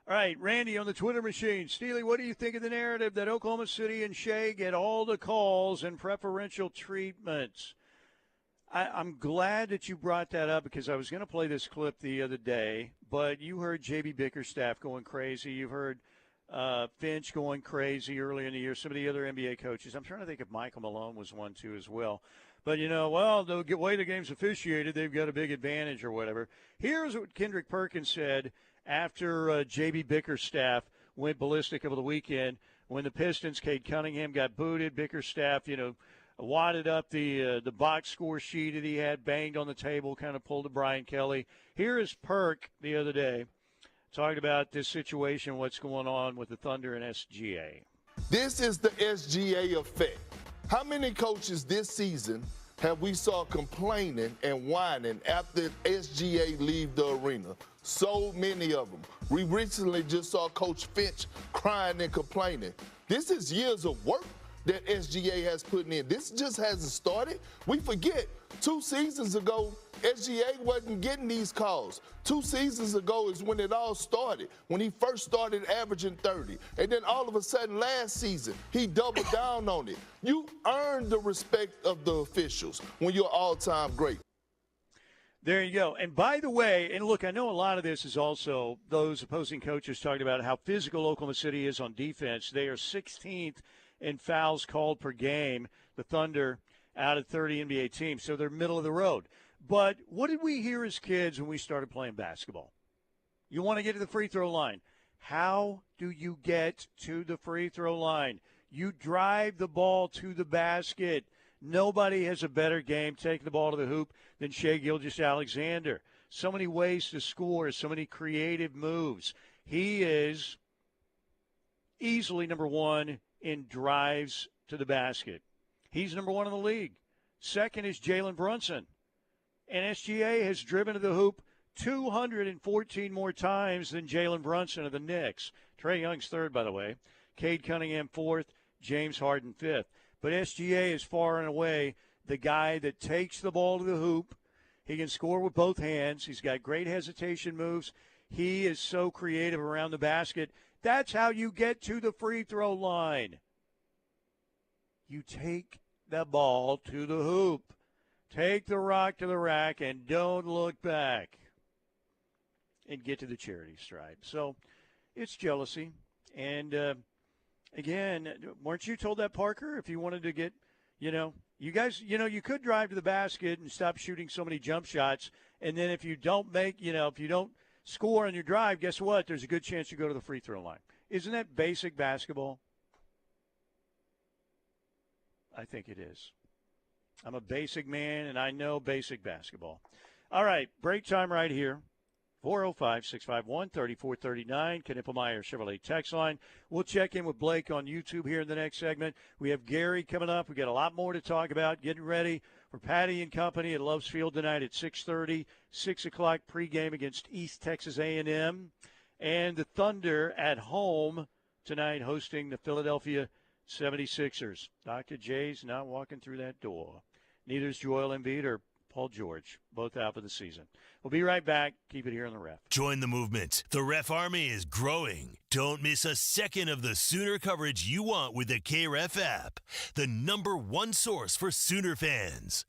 All right, Randy on the Twitter machine. Steely, what do you think of the narrative that Oklahoma City and Shea get all the calls and preferential treatments? I'm glad that you brought that up because I was going to play this clip the other day, but you heard J.B. Bickerstaff going crazy. You've heard Finch going crazy early in the year, some of the other NBA coaches. I'm trying to think if Michael Malone was one, too, as well. But, the way the game's officiated, they've got a big advantage or whatever. Here's what Kendrick Perkins said after J.B. Bickerstaff went ballistic over the weekend when the Pistons, Cade Cunningham, got booted. Bickerstaff, wadded up the box score sheet that he had, banged on the table, kind of pulled a Brian Kelly. Here is Perk the other day talking about this situation, what's going on with the Thunder and SGA. This is the SGA effect. How many coaches this season have we saw complaining and whining after SGA leave the arena? So many of them. We recently just saw Coach Finch crying and complaining. This is years of work that SGA has put in. This just hasn't started. We forget 2 seasons ago, SGA wasn't getting these calls. 2 seasons ago is when it all started, when he first started averaging 30. And then all of a sudden last season, he doubled down on it. You earn the respect of the officials when you're all-time great. There you go. And by the way, and look, I know a lot of this is also those opposing coaches talking about how physical Oklahoma City is on defense. They are 16th in fouls called per game, the Thunder, out of 30 NBA teams. So they're middle of the road. But what did we hear as kids when we started playing basketball? You want to get to the free throw line. How do you get to the free throw line? You drive the ball to the basket. Nobody has a better game taking the ball to the hoop than Shai Gilgeous-Alexander. So many ways to score, so many creative moves. He is easily number one in drives to the basket. He's number one in the league. Second is Jalen Brunson. And SGA has driven to the hoop 214 more times than Jalen Brunson of the Knicks. Trae Young's third, by the way. Cade Cunningham fourth. James Harden fifth. But SGA is far and away the guy that takes the ball to the hoop. He can score with both hands. He's got great hesitation moves. He is so creative around the basket. That's how you get to the free throw line. You take the ball to the hoop. Take the rock to the rack and don't look back. And get to the charity stripe. So it's jealousy. And, again, weren't you told that, Parker, if you wanted to get, you guys, you could drive to the basket and stop shooting so many jump shots. And then if you don't make, if you don't score on your drive, guess what? There's a good chance you go to the free throw line. Isn't that basic basketball? I think it is. I'm a basic man, and I know basic basketball. All right, break time right here. 405-651-3439, Knippelmeyer Chevrolet text line. We'll check in with Blake on YouTube here in the next segment. We have Gary coming up. We got a lot more to talk about. Getting ready for Patty and Company at Loves Field tonight at 6:30, 6 o'clock pregame against East Texas A&M. And the Thunder at home tonight hosting the Philadelphia 76ers. Dr. J's not walking through that door. Neither is Joel Embiid or Paul George, both out for the season. We'll be right back. Keep it here on the Ref. Join the movement. The Ref Army is growing. Don't miss a second of the Sooner coverage you want with the KREF app, the #1 source for Sooner fans.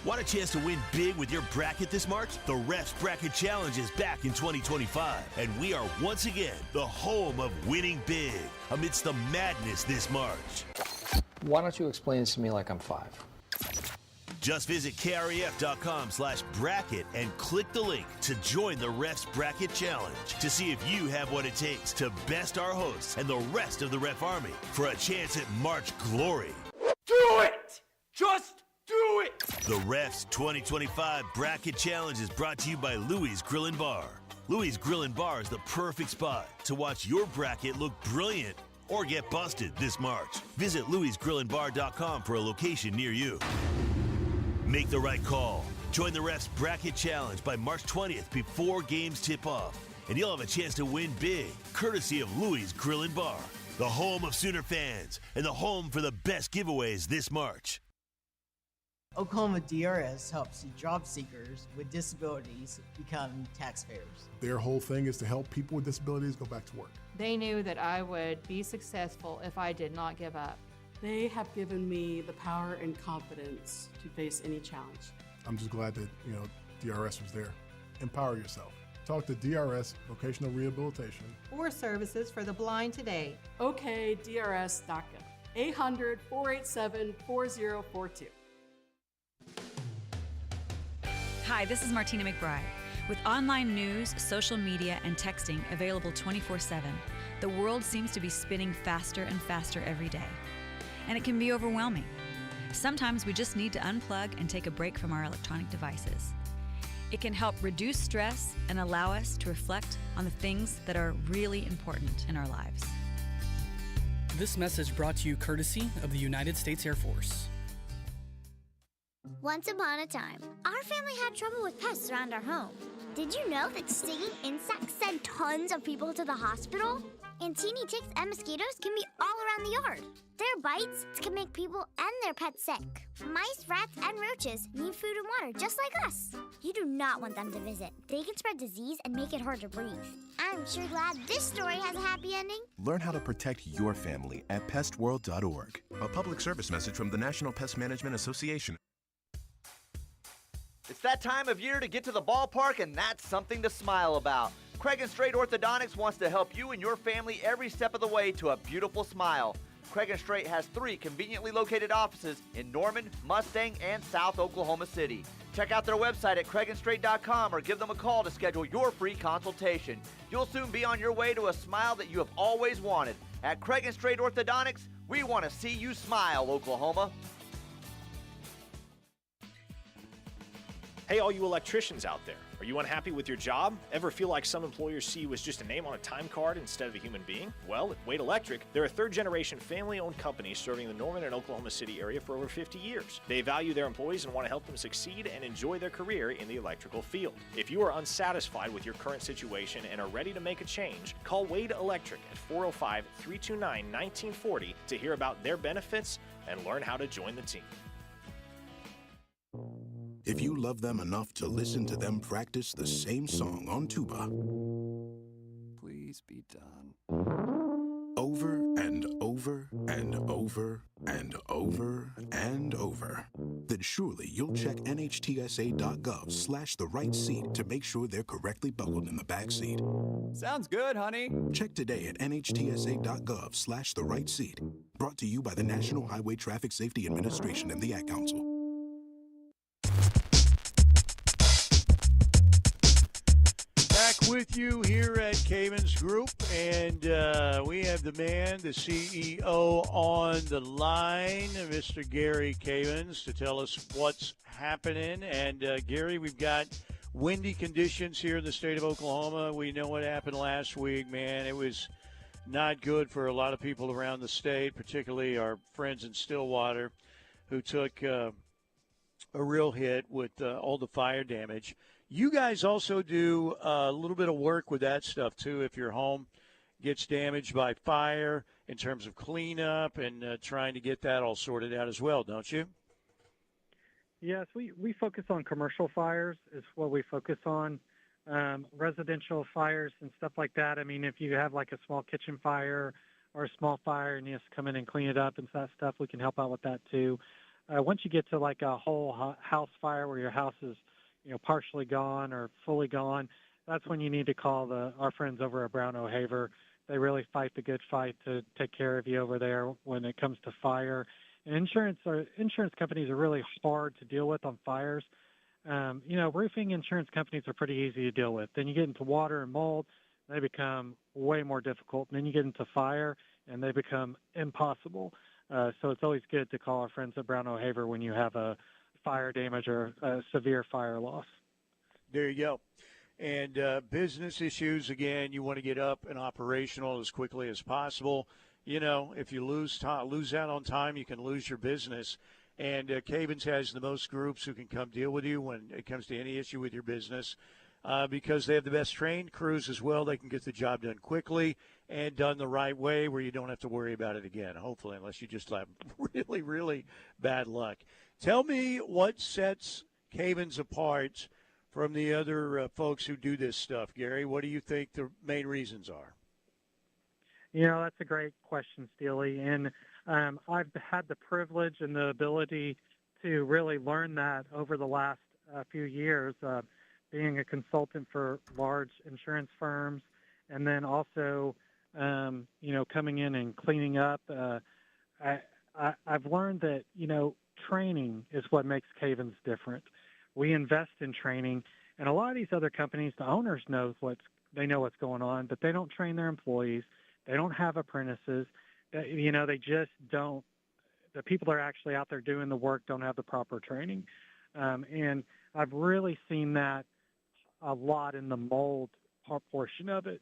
Want a chance to win big with your bracket this March? The Ref's Bracket Challenge is back in 2025, and we are once again the home of winning big amidst the madness this March. Why don't you explain this to me like I'm 5? Just visit kref.com/bracket and click the link to join the Ref's Bracket Challenge to see if you have what it takes to best our hosts and the rest of the Ref Army for a chance at March glory. Do it! Just do it! The Ref's 2025 Bracket Challenge is brought to you by Louie's Grill and Bar. Louie's Grill and Bar is the perfect spot to watch your bracket look brilliant or get busted this March. Visit louisgrillandbar.com for a location near you. Make the right call. Join the Ref's Bracket Challenge by March 20th before games tip off, and you'll have a chance to win big, courtesy of Louie's Grill and Bar, the home of Sooner fans and the home for the best giveaways this March. Oklahoma DRS helps job seekers with disabilities become taxpayers. Their whole thing is to help people with disabilities go back to work. They knew that I would be successful if I did not give up. They have given me the power and confidence to face any challenge. I'm just glad that, DRS was there. Empower yourself. Talk to DRS Vocational Rehabilitation. Or services for the blind today. OKDRS.gov. 800-487-4042. Hi, this is Martina McBride. With online news, social media, and texting available 24/7, the world seems to be spinning faster and faster every day. And it can be overwhelming. Sometimes we just need to unplug and take a break from our electronic devices. It can help reduce stress and allow us to reflect on the things that are really important in our lives. This message brought to you courtesy of the United States Air Force. Once upon a time, our family had trouble with pests around our home. Did you know that stinging insects send tons of people to the hospital? And teeny ticks and mosquitoes can be all around the yard. Their bites can make people and their pets sick. Mice, rats, and roaches need food and water just like us. You do not want them to visit. They can spread disease and make it hard to breathe. I'm sure glad this story has a happy ending. Learn how to protect your family at pestworld.org. A public service message from the National Pest Management Association. It's that time of year to get to the ballpark, and that's something to smile about. Craig and Straight Orthodontics wants to help you and your family every step of the way to a beautiful smile. Craig and Straight has 3 conveniently located offices in Norman, Mustang, and South Oklahoma City. Check out their website at craigandstraight.com or give them a call to schedule your free consultation. You'll soon be on your way to a smile that you have always wanted. At Craig and Straight Orthodontics, we want to see you smile, Oklahoma. Hey, all you electricians out there. Are you unhappy with your job? Ever feel like some employers see you as just a name on a time card instead of a human being? Well, at Wade Electric, they're a third-generation family-owned company serving the Norman and Oklahoma City area for over 50 years. They value their employees and want to help them succeed and enjoy their career in the electrical field. If you are unsatisfied with your current situation and are ready to make a change, call Wade Electric at 405-329-1940 to hear about their benefits and learn how to join the team. If you love them enough to listen to them practice the same song on tuba, Please be done. over and over and over and over and over, then surely you'll check NHTSA.gov/the right seat to make sure they're correctly buckled in the back seat. Sounds good, honey. Check today at NHTSA.gov/the right seat. Brought to you by the National Highway Traffic Safety Administration and the Ad Council. Back with you here at Cavens Group, and we have the man, the CEO, on the line, Mr. Gary Cavens, to tell us what's happening. And, Gary, we've got windy conditions here in the state of Oklahoma. We know what happened last week, man. It was not good for a lot of people around the state, particularly our friends in Stillwater, who took a real hit with all the fire damage. You guys also do a little bit of work with that stuff, too, if your home gets damaged by fire in terms of cleanup and trying to get that all sorted out as well, don't you? Yes, we focus on commercial fires is what we focus on. Residential fires and stuff like that. I mean, if you have like a small kitchen fire or a small fire and you have to come in and clean it up and that stuff, we can help out with that, too. Once you get to like a whole house fire where your house is partially gone or fully gone, that's when you need to call our friends over at Brown O'Haver. They really fight the good fight to take care of you over there when it comes to fire. And insurance companies are really hard to deal with on fires. Roofing insurance companies are pretty easy to deal with. Then you get into water and mold, they become way more difficult. And then you get into fire, and they become impossible. So it's always good to call our friends at Brown O'Haver when you have a fire damage or severe fire loss. There you go. And business issues, again, you want to get up and operational as quickly as possible. You know, if you lose out on time, you can lose your business. And Cavens has the most groups who can come deal with you when it comes to any issue with your business because they have the best trained crews as well. They can get the job done quickly and done the right way where you don't have to worry about it again, hopefully, unless you just have really, really bad luck. Tell me what sets Cavens apart from the other folks who do this stuff, Gary. What do you think the main reasons are? You know, that's a great question, Steely. And I've had the privilege and the ability to really learn that over the last few years, being a consultant for large insurance firms, and then also, you know, coming in and cleaning up. I've learned that, you know, training is what makes Cavens different. We invest in training, and a lot of these other companies, the owners know what's going on, but they don't train their employees. They don't have apprentices. You know, they just don't. The people that are actually out there doing the work don't have the proper training. And I've really seen that a lot in the mold portion of it.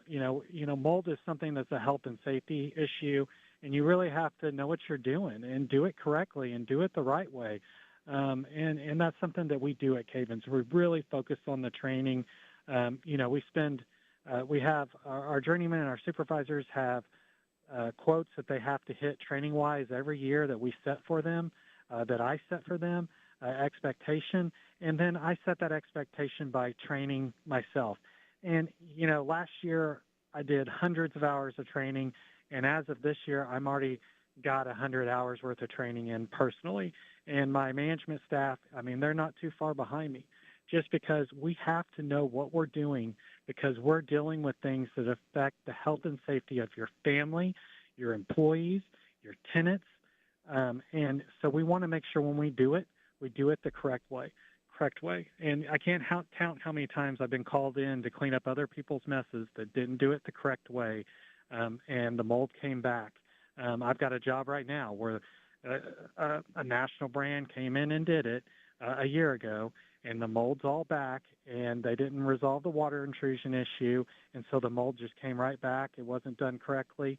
You know, mold is something that's a health and safety issue, and you really have to know what you're doing and do it correctly and do it the right way. And that's something that we do at Cavens. We really focus on the training. You know, we have our journeymen and our supervisors have quotes that they have to hit training-wise every year that we set for them, that I set for them, expectation. And then I set that expectation by training myself. And, you know, last year I did hundreds of hours of training, and as of this year, I'm already got 100 hours worth of training in personally. And my management staff, I mean, they're not too far behind me, just because we have to know what we're doing, because we're dealing with things that affect the health and safety of your family, your employees, your tenants. And so we want to make sure when we do it the correct way. And I can't count how many times I've been called in to clean up other people's messes that didn't do it the correct way, and the mold came back. I've got a job right now where a national brand came in and did it a year ago, and the mold's all back, and they didn't resolve the water intrusion issue, and so the mold just came right back. It wasn't done correctly.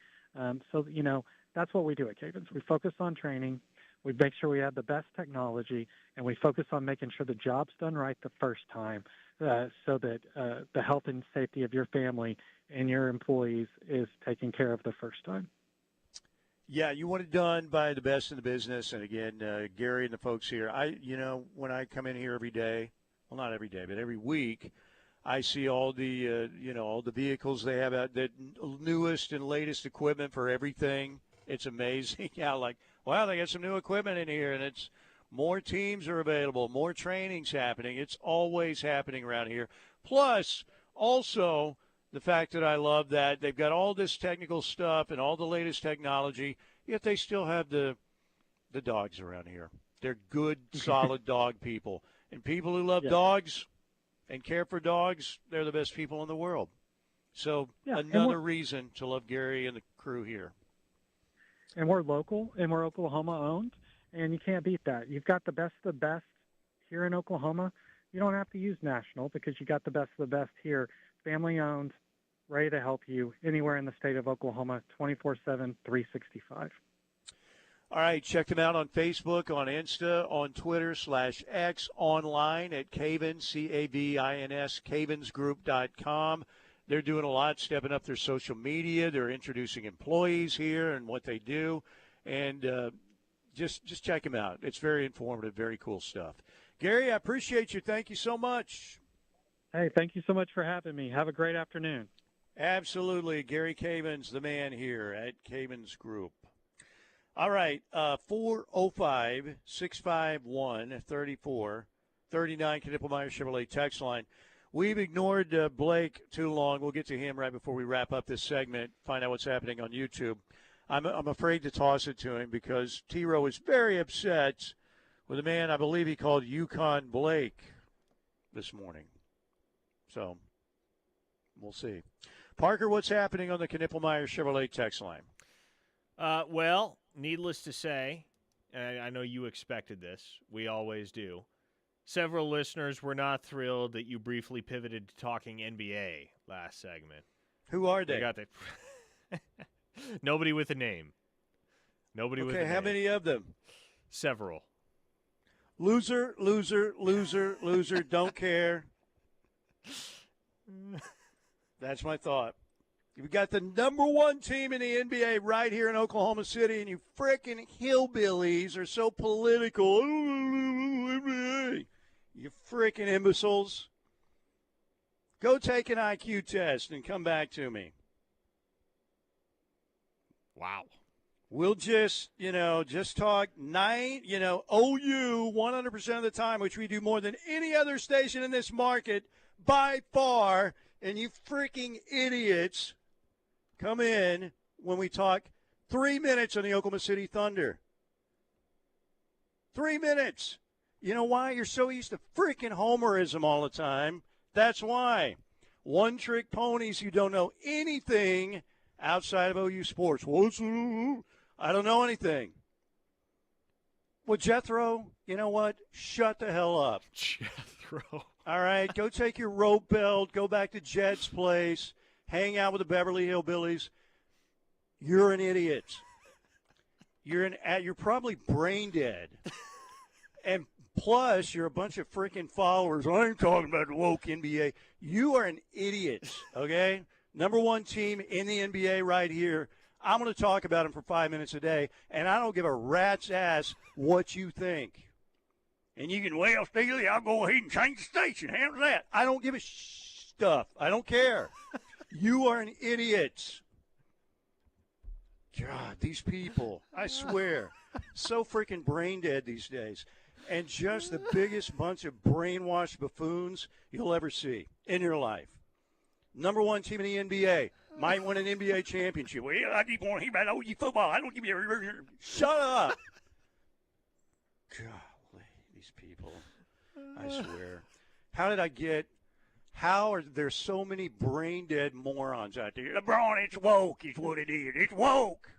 So, you know, that's what we do at Cavens. We focus on training. We make sure we have the best technology, and we focus on making sure the job's done right the first time, so that the health and safety of your family and your employees is taken care of the first time. Yeah, you want it done by the best in the business. And again, Gary and the folks here, when I come in here every day, well, not every day, but every week, I see all the, all the vehicles they have out, the newest and latest equipment for everything. It's amazing how, like, wow, they got some new equipment in here, and it's more teams are available, more training's happening. It's always happening around here. Plus, also, the fact that I love that they've got all this technical stuff and all the latest technology, yet they still have the dogs around here. They're good, solid dog people. And people who love dogs and care for dogs, they're the best people in the world. So another reason to love Gary and the crew here. And we're local, and we're Oklahoma-owned, and you can't beat that. You've got the best of the best here in Oklahoma. You don't have to use national because you got the best of the best here, family-owned, ready to help you anywhere in the state of Oklahoma, 24/7, 365. All right, check them out on Facebook, on Insta, on Twitter /X, online at Cavens, Cavins, cavensgroup.com. They're doing a lot, stepping up their social media. They're introducing employees here and what they do. And just check them out. It's very informative, very cool stuff. Gary, I appreciate you. Thank you so much. Hey, thank you so much for having me. Have a great afternoon. Absolutely. Gary Cavens, the man here at Cavens Group. All right, 405-651-3439, Knippelmeyer Chevrolet text line. We've ignored Blake too long. We'll get to him right before we wrap up this segment, find out what's happening on YouTube. I'm afraid to toss it to him because T-Row is very upset with a man I believe he called Yukon Blake this morning. So we'll see. Parker, what's happening on the Knippelmeyer Chevrolet text line? Well, needless to say, and I know you expected this. We always do. Several listeners were not thrilled that you briefly pivoted to talking NBA last segment. Who are they? Nobody with a name. Nobody with a name. Okay, how many of them? Several. Loser, loser, loser, loser, don't care. That's my thought. You've got the number one team in the NBA right here in Oklahoma City, and you frickin' hillbillies are so political. You frickin' imbeciles. Go take an IQ test and come back to me. Wow. We'll just talk OU 100% of the time, which we do more than any other station in this market by far. And you freaking idiots come in when we talk 3 minutes on the Oklahoma City Thunder. 3 minutes. You know why? You're so used to freaking homerism all the time. That's why. One-trick ponies who don't know anything outside of OU sports. I don't know anything. Well, Jethro, you know what? Shut the hell up. Jethro. All right, go take your rope belt, go back to Jed's place, hang out with the Beverly Hillbillies. You're an idiot. You're probably brain dead. And plus, you're a bunch of freaking followers. I ain't talking about the woke NBA. You are an idiot, okay? Number one team in the NBA right here. I'm going to talk about them for 5 minutes a day, and I don't give a rat's ass what you think. And you can, well, Steely, I'll go ahead and change the station. How's that? I don't give a stuff. I don't care. You are an idiot. God, these people, I swear, so freaking brain dead these days. And just the biggest bunch of brainwashed buffoons you'll ever see in your life. Number one team in the NBA. Might win an NBA championship. Well, I keep going to hear about OU football. I don't give you a... Shut up. Golly, these people. I swear. How are there so many brain-dead morons out there? LeBron, it's woke is what it is. It's woke.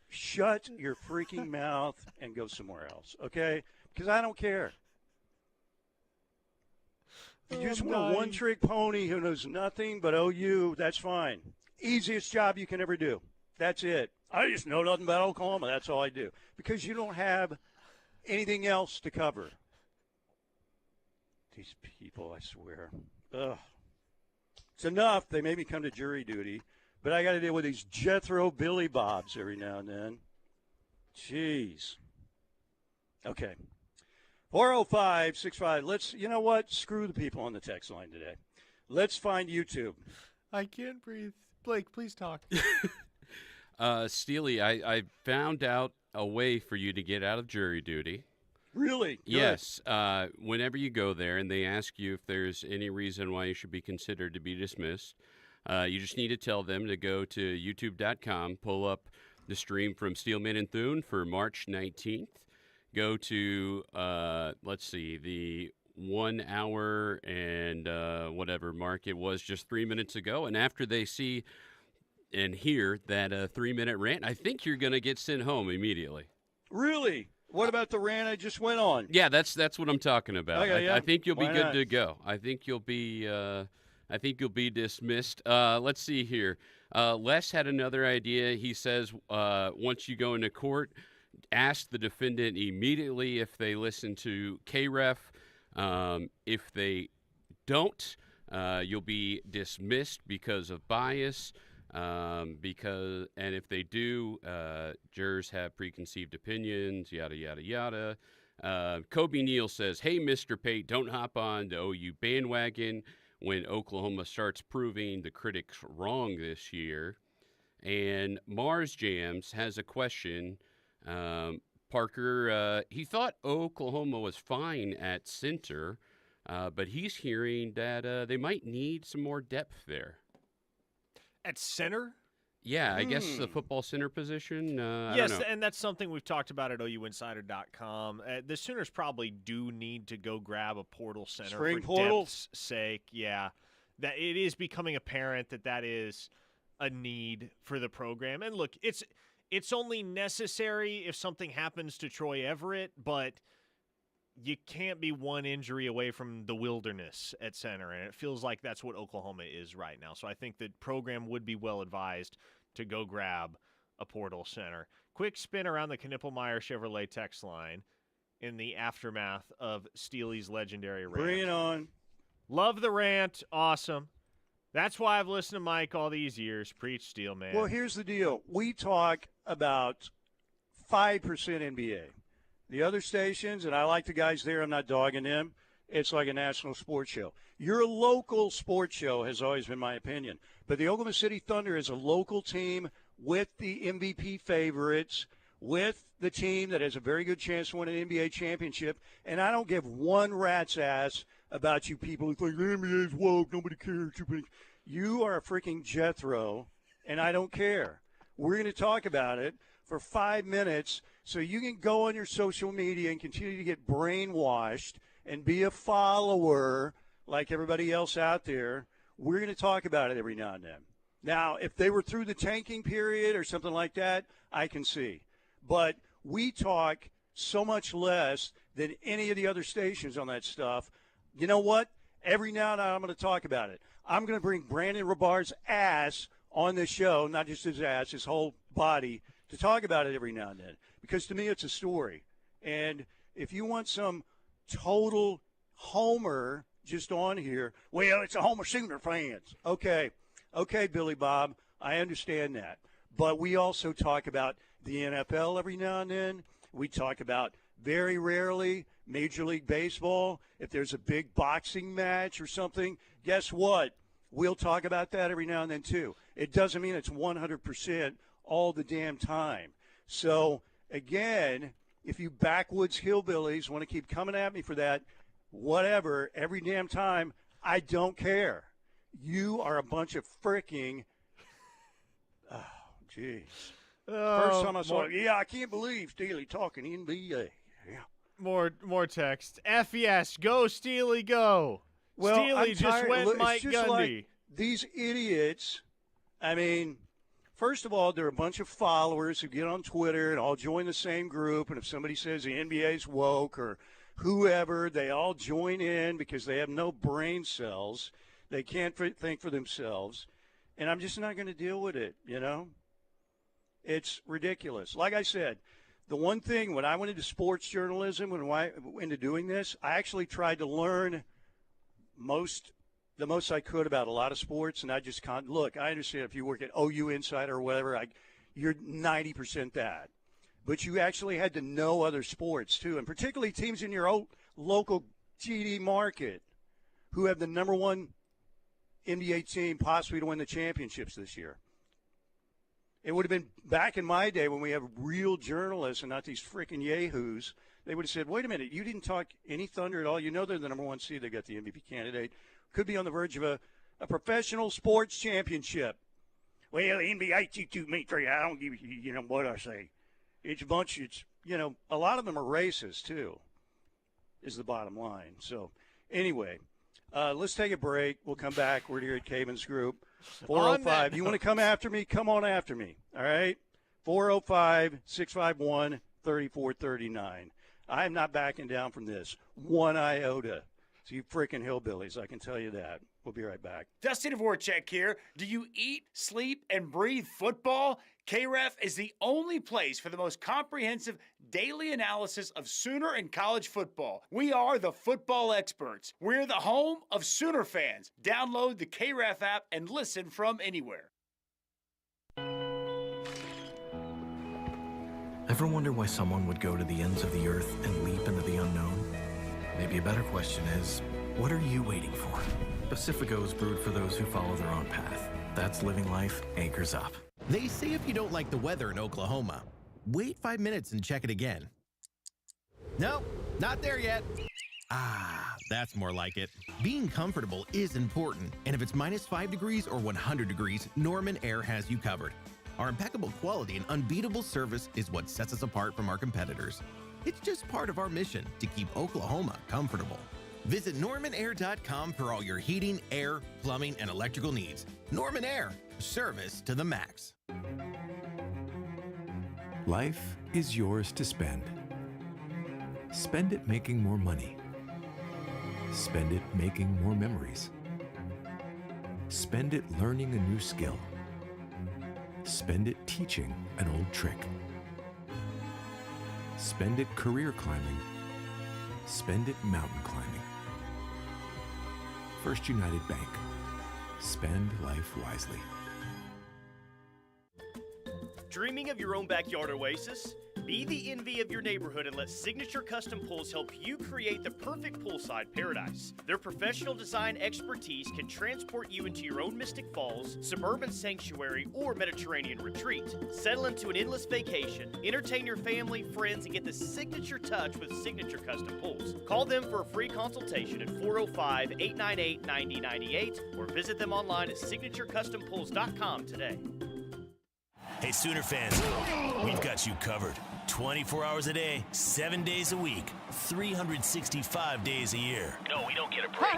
Shut your freaking mouth and go somewhere else, okay? Because I don't care. If you just want a one-trick pony who knows nothing but OU, that's fine. Easiest job you can ever do. That's it. I just know nothing about Oklahoma. That's all I do. Because you don't have anything else to cover. These people, I swear. Ugh. It's enough. They made me come to jury duty. But I got to deal with these Jethro Billy Bobs every now and then. Jeez. Okay. 405-65. You know what? Screw the people on the text line today. Let's find YouTube. I can't breathe. Blake, please talk. Steely, I found out a way for you to get out of jury duty. Really? Good. Yes. Whenever you go there and they ask you if there's any reason why you should be considered to be dismissed, you just need to tell them to go to youtube.com, pull up the stream from Steelman and Thune for March 19th. Go to, the 1 hour and whatever mark it was just 3 minutes ago. And after they see and hear that 3-minute rant, I think you're going to get sent home immediately. Really? What about the rant I just went on? Yeah, that's what I'm talking about. Okay, yeah. I think you'll be Why good not? to go. I think you'll be dismissed. Let's see here. Les had another idea. He says once you go into court, ask the defendant immediately if they listen to KREF. If they don't, you'll be dismissed because of bias. And if they do, jurors have preconceived opinions, yada, yada, yada. Kobe Neal says, hey, Mr. Pate, don't hop on the OU bandwagon when Oklahoma starts proving the critics wrong this year. And Mars Jams has a question. Parker, he thought Oklahoma was fine at center, but he's hearing that they might need some more depth there. At center? Yeah, I guess the football center position. I Yes, don't know. and that's something we've talked about at OUinsider.com. The Sooners probably do need to go grab a portal center Spring for portal? depth's sake. Yeah, that it is becoming apparent that is a need for the program. And look, it's only necessary if something happens to Troy Everett, but you can't be one injury away from the wilderness at center, and it feels like that's what Oklahoma is right now. So I think the program would be well advised to go grab a portal center. Quick spin around the Knippelmeyer Chevrolet text line in the aftermath of Steely's legendary rant. Bring it on. Love the rant. Awesome. That's why I've listened to Mike all these years. Preach, Steel, man. Well, here's the deal. We talk about 5% NBA. The other stations, and I like the guys there, I'm not dogging them, it's like a national sports show. Your local sports show has always been my opinion. But the Oklahoma City Thunder is a local team with the MVP favorites, with the team that has a very good chance to win an NBA championship. And I don't give one rat's ass about you people who think the NBA's woke, nobody cares. You are a freaking Jethro, and I don't care. We're going to talk about it for 5 minutes so you can go on your social media and continue to get brainwashed and be a follower like everybody else out there. We're going to talk about it every now and then. Now, if they were through the tanking period or something like that, I can see. But we talk so much less than any of the other stations on that stuff. You know what? Every now and then I'm going to talk about it. I'm going to bring Brandon Rabar's ass on this show, not just his ass, his whole body, to talk about it every now and then. Because to me, it's a story. And if you want some total homer just on here, well, it's a Homer Sooner fans. Okay, Billy Bob, I understand that. But we also talk about the NFL every now and then. We talk about, very rarely, Major League Baseball. If there's a big boxing match or something, guess what? We'll talk about that every now and then, too. It doesn't mean it's 100% all the damn time. So, again, if you backwoods hillbillies want to keep coming at me for that, whatever, every damn time, I don't care. You are a bunch of freaking – oh, jeez. First time I saw it, I can't believe Steely talking NBA. Yeah. More text. F-yes, go Steely, go. Well, Steely just went Mike just Gundy. Like these idiots, I mean, first of all, they're a bunch of followers who get on Twitter and all join the same group, and if somebody says the NBA's woke or whoever, they all join in because they have no brain cells. They can't think for themselves, and I'm just not going to deal with it, you know? It's ridiculous. Like I said, the one thing when I went into sports journalism, when I went into doing this, I actually tried to learn the most I could about a lot of sports, and I just can't. Look, I understand if you work at OU Insider or whatever, you're 90% that. But you actually had to know other sports, too, and particularly teams in your old local GD market who have the number one NBA team possibly to win the championships this year. It would have been back in my day when we have real journalists and not these freaking yahoos. They would have said, wait a minute, you didn't talk any Thunder at all. You know they're the number one seed. They got the MVP candidate. Could be on the verge of a professional sports championship. Well, NBA to me, I don't give you know what I say. It's a bunch, a lot of them are racist, too, is the bottom line. So, anyway, let's take a break. We'll come back. We're here at Caven's Group. 405. You want to come after me? Come on after me. All right? 405-651-3439. I'm not backing down from this. One iota. So you freaking hillbillies, I can tell you that. We'll be right back. Dusty Dvorak here. Do you eat, sleep, and breathe football? KREF is the only place for the most comprehensive daily analysis of Sooner and college football. We are the football experts. We're the home of Sooner fans. Download the KREF app and listen from anywhere. Ever wonder why someone would go to the ends of the earth and leap into the unknown? Maybe a better question is, what are you waiting for? Pacifico is brewed for those who follow their own path. That's living life acres up. They say if you don't like the weather in Oklahoma, wait 5 minutes and check it again. Nope, not there yet. Ah, that's more like it. Being comfortable is important, and if it's -5 degrees or 100 degrees, Norman Air has you covered. Our impeccable quality and unbeatable service is what sets us apart from our competitors. It's just part of our mission to keep Oklahoma comfortable. Visit normanair.com for all your heating, air, plumbing, and electrical needs. Norman Air, service to the max. Life is yours to spend. Spend it making more money. Spend it making more memories. Spend it learning a new skill. Spend it teaching an old trick. Spend it career climbing. Spend it mountain climbing. First United Bank. Spend life wisely. Dreaming of your own backyard oasis? Be the envy of your neighborhood and let Signature Custom Pools help you create the perfect poolside paradise. Their professional design expertise can transport you into your own Mystic Falls, suburban sanctuary, or Mediterranean retreat. Settle into an endless vacation, entertain your family, friends, and get the signature touch with Signature Custom Pools. Call them for a free consultation at 405-898-9098 or visit them online at signaturecustompools.com today. Hey, Sooner fans, we've got you covered. 24 hours a day, 7 days a week, 365 days a year. No, we don't get a break.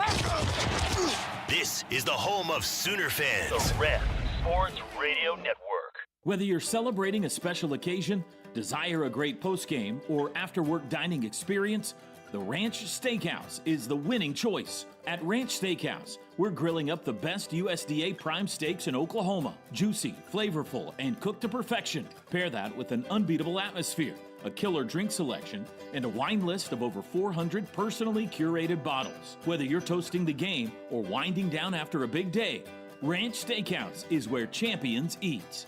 This is the home of Sooner fans. The Ref Sports Radio Network. Whether you're celebrating a special occasion, desire a great postgame, or after-work dining experience, the Ranch Steakhouse is the winning choice. At Ranch Steakhouse, we're grilling up the best USDA prime steaks in Oklahoma. Juicy, flavorful, and cooked to perfection. Pair that with an unbeatable atmosphere, a killer drink selection, and a wine list of over 400 personally curated bottles. Whether you're toasting the game or winding down after a big day, Ranch Steakhouse is where champions eat.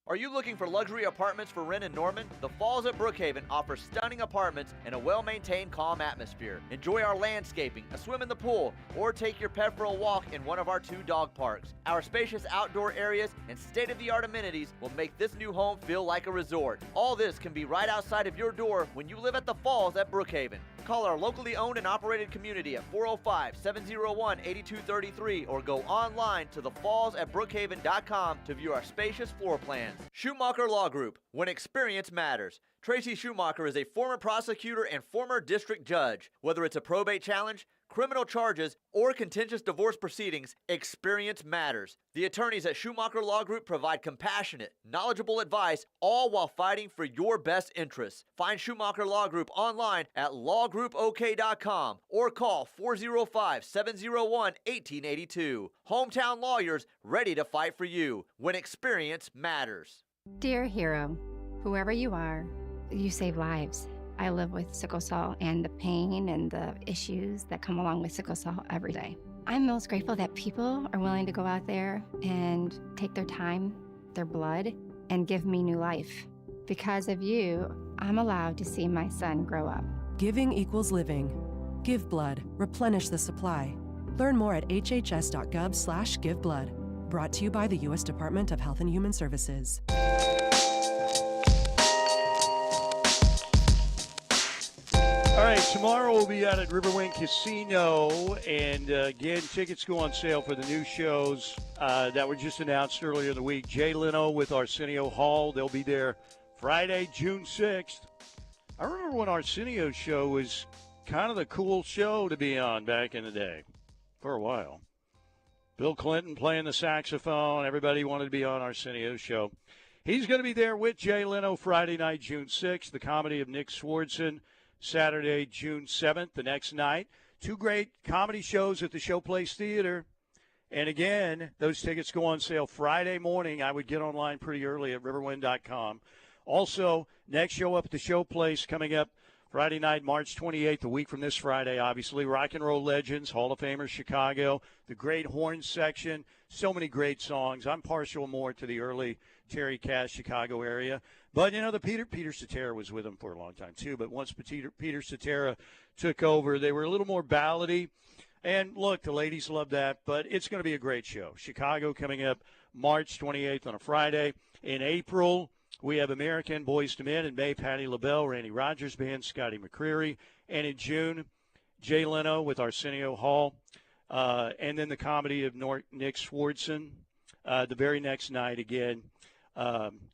Are you looking for luxury apartments for rent in Norman? The Falls at Brookhaven offers stunning apartments in a well-maintained, calm atmosphere. Enjoy our landscaping, a swim in the pool, or take your pet for a walk in one of our 2 dog parks. Our spacious outdoor areas and state-of-the-art amenities will make this new home feel like a resort. All this can be right outside of your door when you live at the Falls at Brookhaven. Call our locally owned and operated community at 405-701-8233 or go online to thefallsatbrookhaven.com to view our spacious floor plans. Schumacher Law Group, when experience matters. Tracy Schumacher is a former prosecutor and former district judge. Whether it's a probate challenge, criminal charges, or contentious divorce proceedings, experience matters. The attorneys at Schumacher Law Group provide compassionate, knowledgeable advice, all while fighting for your best interests. Find Schumacher Law Group online at lawgroupok.com or call 405-701-1882. Hometown lawyers ready to fight for you when experience matters. Dear hero, whoever you are, you save lives. I live with sickle cell and the pain and the issues that come along with sickle cell every day. I'm most grateful that people are willing to go out there and take their time, their blood, and give me new life. Because of you, I'm allowed to see my son grow up. Giving equals living. Give blood. Replenish the supply. Learn more at hhs.gov/giveblood. Brought to you by the U.S. Department of Health and Human Services. All right, tomorrow we'll be out at Riverwind Casino, and again, tickets go on sale for the new shows that were just announced earlier in the week. Jay Leno with Arsenio Hall. They'll be there Friday, June 6th. I remember when Arsenio's show was kind of the cool show to be on back in the day for a while. Bill Clinton playing the saxophone. Everybody wanted to be on Arsenio's show. He's going to be there with Jay Leno Friday night, June 6th. The comedy of Nick Swardson, Saturday, June 7th, the next night. 2 great comedy shows at the Showplace Theater. And again, those tickets go on sale Friday morning. I would get online pretty early at riverwind.com. Also, next show up at the Showplace coming up Friday night, March 28th, a week from this Friday, obviously. Rock and Roll Legends, Hall of Famers, Chicago, the Great Horn Section, so many great songs. I'm partial more to the early Terry Cash Chicago area. But, you know, Peter Cetera was with them for a long time, too. But once Peter Cetera took over, they were a little more ballady. And, look, the ladies love that. But it's going to be a great show. Chicago coming up March 28th on a Friday. In April, we have American Boys to Men. In May, Patti LaBelle, Randy Rogers Band, Scotty McCreery. And in June, Jay Leno with Arsenio Hall. And then the comedy of Nick Swardson the very next night again.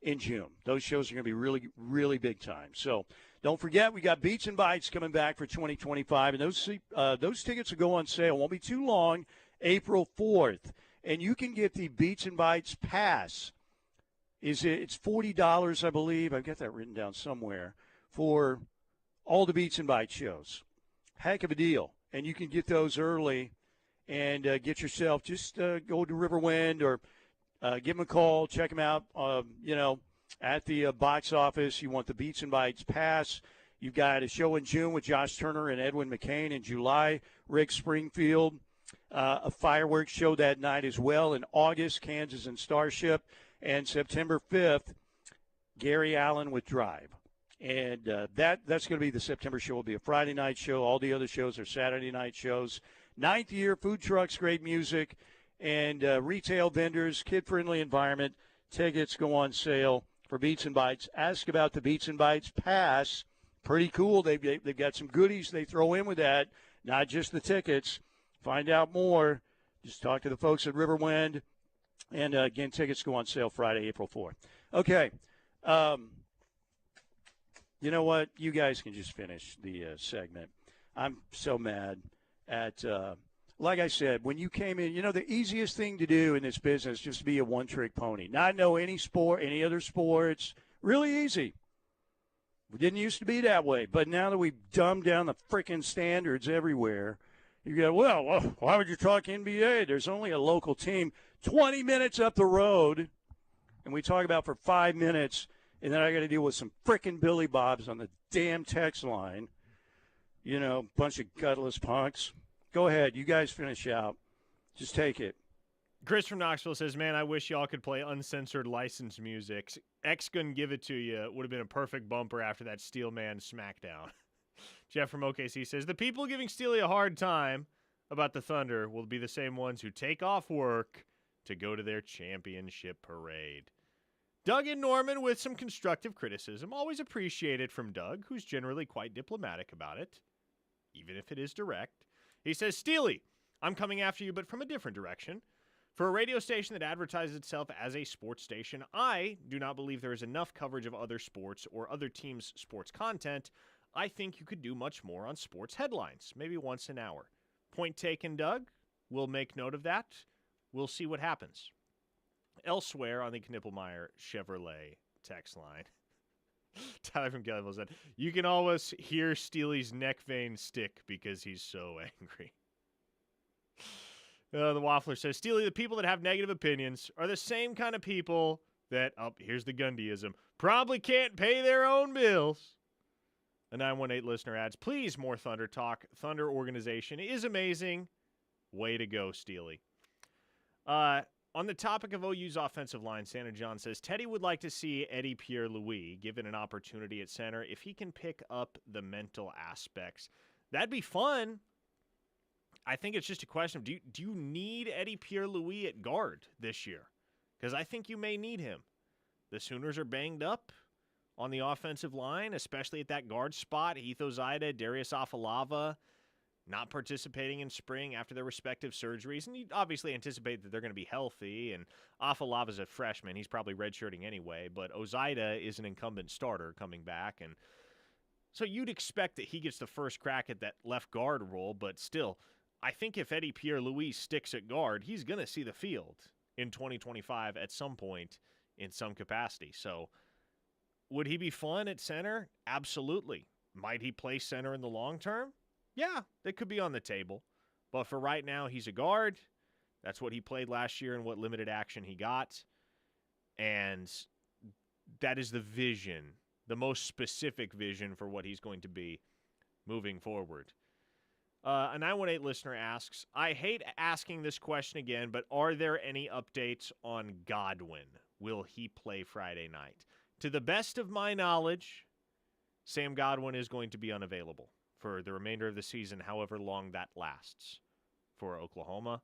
In June. Those shows are going to be really, really big time. So don't forget, we got Beats and Bites coming back for 2025, and those tickets will go on sale. Won't be too long, April 4th. And you can get the Beats and Bites pass it's $40, I believe. I've got that written down somewhere for all the Beats and Bites shows. Heck of a deal. And you can get those early and get yourself, just go to Riverwind or give them a call, check them out, at the box office. You want the Beats and Bites pass. You've got a show in June with Josh Turner and Edwin McCain. In July, Rick Springfield. A fireworks show that night as well. In August, Kansas and Starship. And September 5th, Gary Allen with Drive. And that's going to be the September show. Will be a Friday night show. All the other shows are Saturday night shows. 9th year, food trucks, great music, and retail vendors, kid-friendly environment. Tickets go on sale for Beats and Bites. Ask about the Beats and Bites Pass. Pretty cool. They've got some goodies they throw in with that, not just the tickets. Find out more. Just talk to the folks at Riverwind. And, again, tickets go on sale Friday, April 4th. Okay. You know what? You guys can just finish the segment. I'm so mad at, like I said, when you came in, the easiest thing to do in this business is just be a one-trick pony. Not know any sport, any other sports. Really easy. We didn't used to be that way. But now that we've dumbed down the freaking standards everywhere, you go, well, why would you talk NBA? There's only a local team 20 minutes up the road, and we talk about for 5 minutes, and then I got to deal with some frickin' Billy Bobs on the damn text line. Bunch of gutless punks. Go ahead. You guys finish out. Just take it. Chris from Knoxville says, man, I wish y'all could play uncensored licensed music. X couldn't give it to you. Would have been a perfect bumper after that Steelman smackdown. Jeff from OKC says, the people giving Steely a hard time about the Thunder will be the same ones who take off work to go to their championship parade. Doug and Norman with some constructive criticism. Always appreciated from Doug, who's generally quite diplomatic about it, even if it is direct. He says, Steely, I'm coming after you, but from a different direction. For a radio station that advertises itself as a sports station, I do not believe there is enough coverage of other sports or other teams' sports content. I think you could do much more on sports headlines, maybe once an hour. Point taken, Doug. We'll make note of that. We'll see what happens. Elsewhere on the Knippelmeyer Chevrolet text line, Tyler from Kellyville said, you can always hear Steely's neck vein stick because he's so angry. The Waffler says, Steely, the people that have negative opinions are the same kind of people that, here's the Gundyism, probably can't pay their own bills. A 918 listener adds, please, more Thunder talk. Thunder organization is amazing. Way to go, Steely. On the topic of OU's offensive line, Santa John says, Teddy would like to see Eddie Pierre-Louis given an opportunity at center if he can pick up the mental aspects. That'd be fun. I think it's just a question of do you need Eddie Pierre-Louis at guard this year? Because I think you may need him. The Sooners are banged up on the offensive line, especially at that guard spot. Heath Ozida, Darius Afalava not participating in spring after their respective surgeries. And you obviously anticipate that they're going to be healthy. And Afalava's a freshman. He's probably redshirting anyway. But Ozida is an incumbent starter coming back. And so you'd expect that he gets the first crack at that left guard role. But still, I think if Eddie Pierre-Louis sticks at guard, he's going to see the field in 2025 at some point in some capacity. So would he be fun at center? Absolutely. Might he play center in the long term? Yeah, that could be on the table. But for right now, he's a guard. That's what he played last year and what limited action he got. And that is the vision, the most specific vision for what he's going to be moving forward. A 918 listener asks, I hate asking this question again, but are there any updates on Godwin? Will he play Friday night? To the best of my knowledge, Sam Godwin is going to be unavailable for the remainder of the season, however long that lasts for Oklahoma.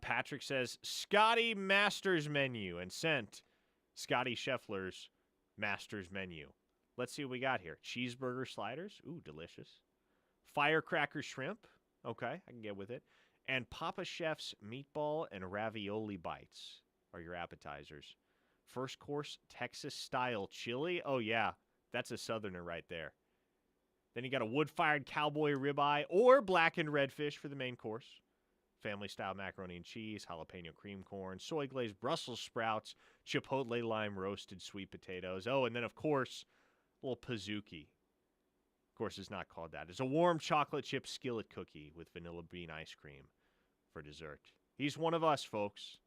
Patrick says, Scotty Masters menu, and sent Scotty Scheffler's Masters menu. Let's see what we got here. Cheeseburger sliders. Ooh, delicious. Firecracker shrimp. Okay, I can get with it. And Papa Chef's meatball and ravioli bites are your appetizers. First course, Texas-style chili. Oh, yeah, that's a Southerner right there. Then you got a wood-fired cowboy ribeye or blackened redfish for the main course. family-style macaroni and cheese, jalapeno cream corn, soy-glazed Brussels sprouts, chipotle lime roasted sweet potatoes. Oh, and then, of course, a little pizookie. Of course, it's not called that. It's a warm chocolate chip skillet cookie with vanilla bean ice cream for dessert. He's one of us, folks.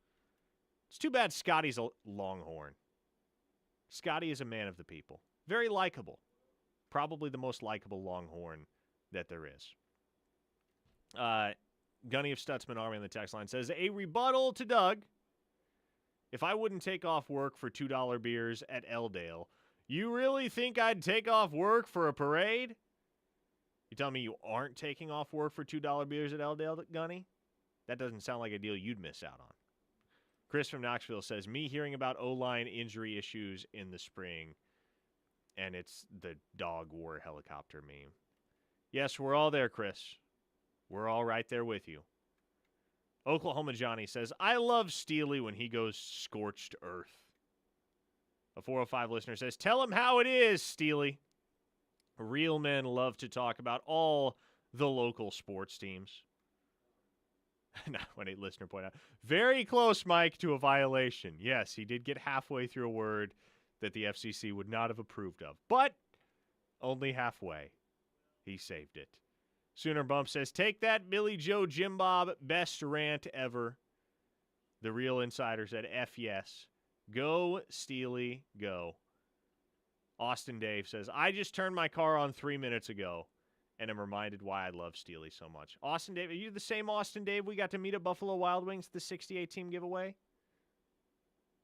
It's too bad Scotty's a Longhorn. Scotty is a man of the people. Very likable. Probably the most likable Longhorn that there is. Gunny of Stutzman Army on the text line says, a rebuttal to Doug. If I wouldn't take off work for $2 beers at Elldale, you really think I'd take off work for a parade? You telling me you aren't taking off work for $2 beers at Elldale, Gunny? That doesn't sound like a deal you'd miss out on. Chris from Knoxville says, me hearing about O-line injury issues in the spring, and it's the dog war helicopter meme. Yes, we're all there, Chris. We're all right there with you. Oklahoma Johnny says, I love Steely when he goes scorched earth. A 405 listener says, tell him how it is, Steely. Real men love to talk about all the local sports teams. Now, when a listener pointed out, very close, Mike, to a violation. Yes, he did get halfway through a word that the FCC would not have approved of, but only halfway. He saved it. Sooner Bump says, take that, Billy Joe Jim Bob, best rant ever. The Real Insider said, F yes. Go, Steely, go. Austin Dave says, I just turned my car on 3 minutes ago and am reminded why I love Steely so much. Austin Dave, are you the same Austin Dave we got to meet at Buffalo Wild Wings, the 68 team giveaway?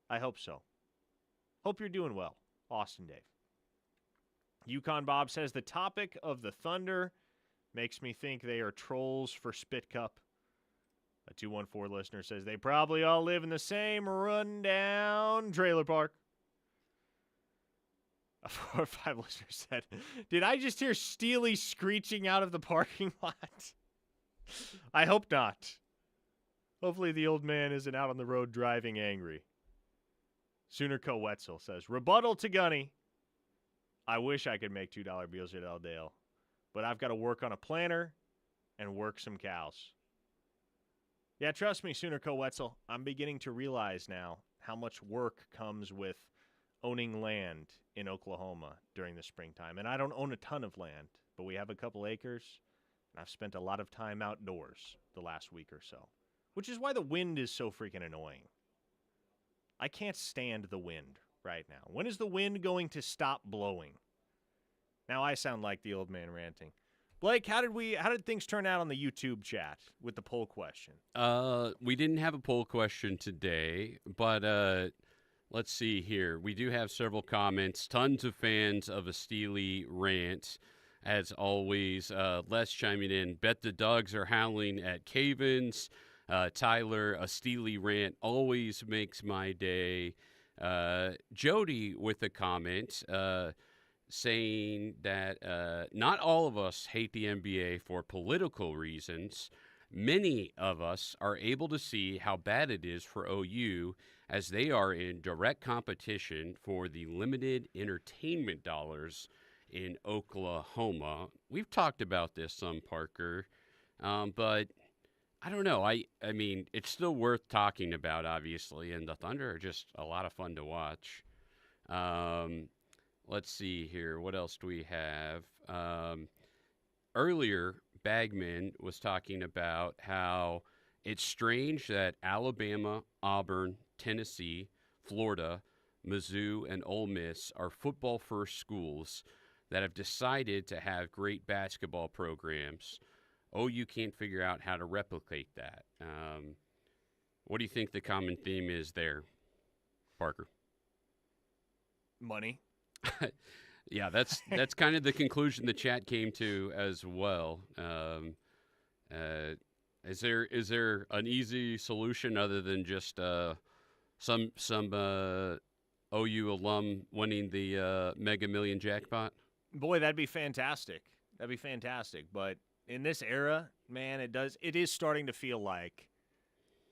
I hope so. Hope you're doing well, Austin Dave. Yukon Bob says, the topic of the Thunder makes me think they are trolls for Spit Cup. A 214 listener says, they probably all live in the same rundown trailer park. A 405 listener said, did I just hear Steely screeching out of the parking lot? I hope not. Hopefully the old man isn't out on the road driving angry. Sooner Co. Wetzel says, rebuttal to Gunny. I wish I could make $2 deals at Elldale, but I've got to work on a planner and work some cows. Yeah, trust me, Sooner Co. Wetzel, I'm beginning to realize now how much work comes with owning land in Oklahoma during the springtime. And I don't own a ton of land, but we have a couple acres, and I've spent a lot of time outdoors the last week or so, which is why the wind is so freaking annoying. I can't stand the wind right now. When is the wind going to stop blowing? Now I sound like the old man ranting. Blake, how did things turn out on the YouTube chat with the poll question? We didn't have a poll question today, but let's see here. We do have several comments. Tons of fans of a Steely rant, as always. Les chiming in. Bet the dogs are howling at Cavens. Tyler, a Steely rant always makes my day. Jody with a comment saying that not all of us hate the NBA for political reasons. Many of us are able to see how bad it is for OU as they are in direct competition for the limited entertainment dollars in Oklahoma. We've talked about this some, Parker, but I don't know. I mean, it's still worth talking about, obviously, and the Thunder are just a lot of fun to watch. Let's see here. What else do we have? Earlier, Bagman was talking about how it's strange that Alabama, Auburn, Tennessee, Florida, Mizzou, and Ole Miss are football-first schools that have decided to have great basketball programs. OU can't figure out how to replicate that. What do you think the common theme is there, Parker? Money. Yeah, that's kind of the conclusion the chat came to as well. Is there an easy solution other than just some OU alum winning the Mega Million jackpot? Boy, that'd be fantastic. That'd be fantastic. But in this era, man, it is starting to feel like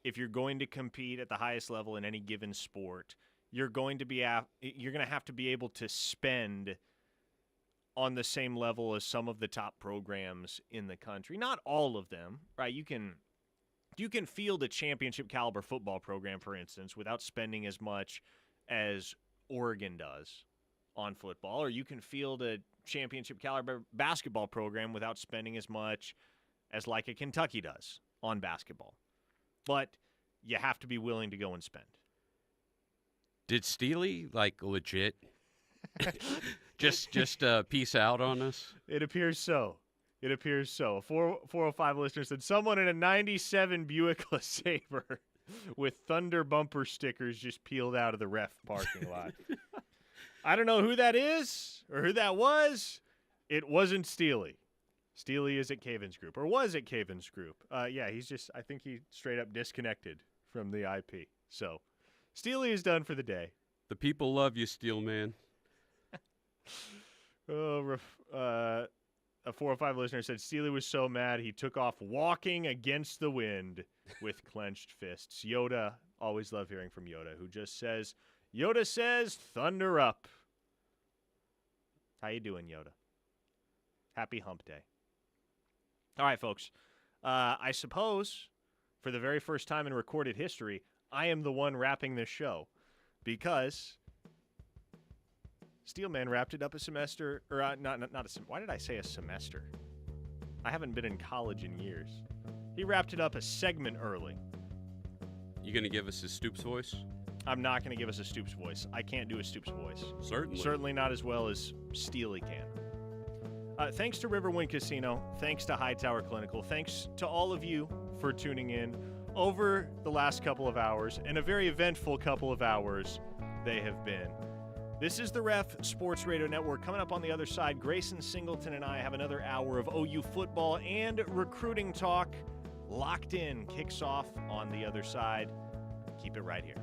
if you're going to compete at the highest level in any given sport, you're going to have to be able to spend on the same level as some of the top programs in the country. Not all of them, right? You can You can field a championship caliber football program, for instance, without spending as much as Oregon does on football, or you can field a championship caliber basketball program without spending as much as like a Kentucky does on basketball. But you have to be willing to go and spend. Did Steely, legit just peace out on us? It appears so. It appears so. A 405 listener said, someone in a 97 Buick LeSabre with Thunder bumper stickers just peeled out of the ref parking lot. I don't know who that is or who that was. It wasn't Steely. Steely is at Caven's Group, or was at Caven's Group. Yeah, I think he straight up disconnected from the IP. So Steely is done for the day. The people love you, Steelman. A 405 listener said Steely was so mad he took off walking against the wind with clenched fists. Yoda, always love hearing from Yoda, who just says, Yoda says, thunder up. How you doing, Yoda? Happy hump day. All right, folks. I suppose for the very first time in recorded history, I am the one wrapping this show because Steelman wrapped it up a semester, or not a semester. Why did I say a semester? I haven't been in college in years. He wrapped it up a segment early. You going to give us a Stoops voice? I'm not going to give us a Stoops voice. I can't do a Stoops voice. Certainly. Certainly not as well as Steely can. Thanks to Riverwind Casino. Thanks to Hightower Clinical. Thanks to all of you for tuning in over the last couple of hours, and a very eventful couple of hours they have been. This is the Ref Sports Radio Network. Coming up on the other side, Grayson Singleton and I have another hour of OU football and recruiting talk. Locked In kicks off on the other side. Keep it right here.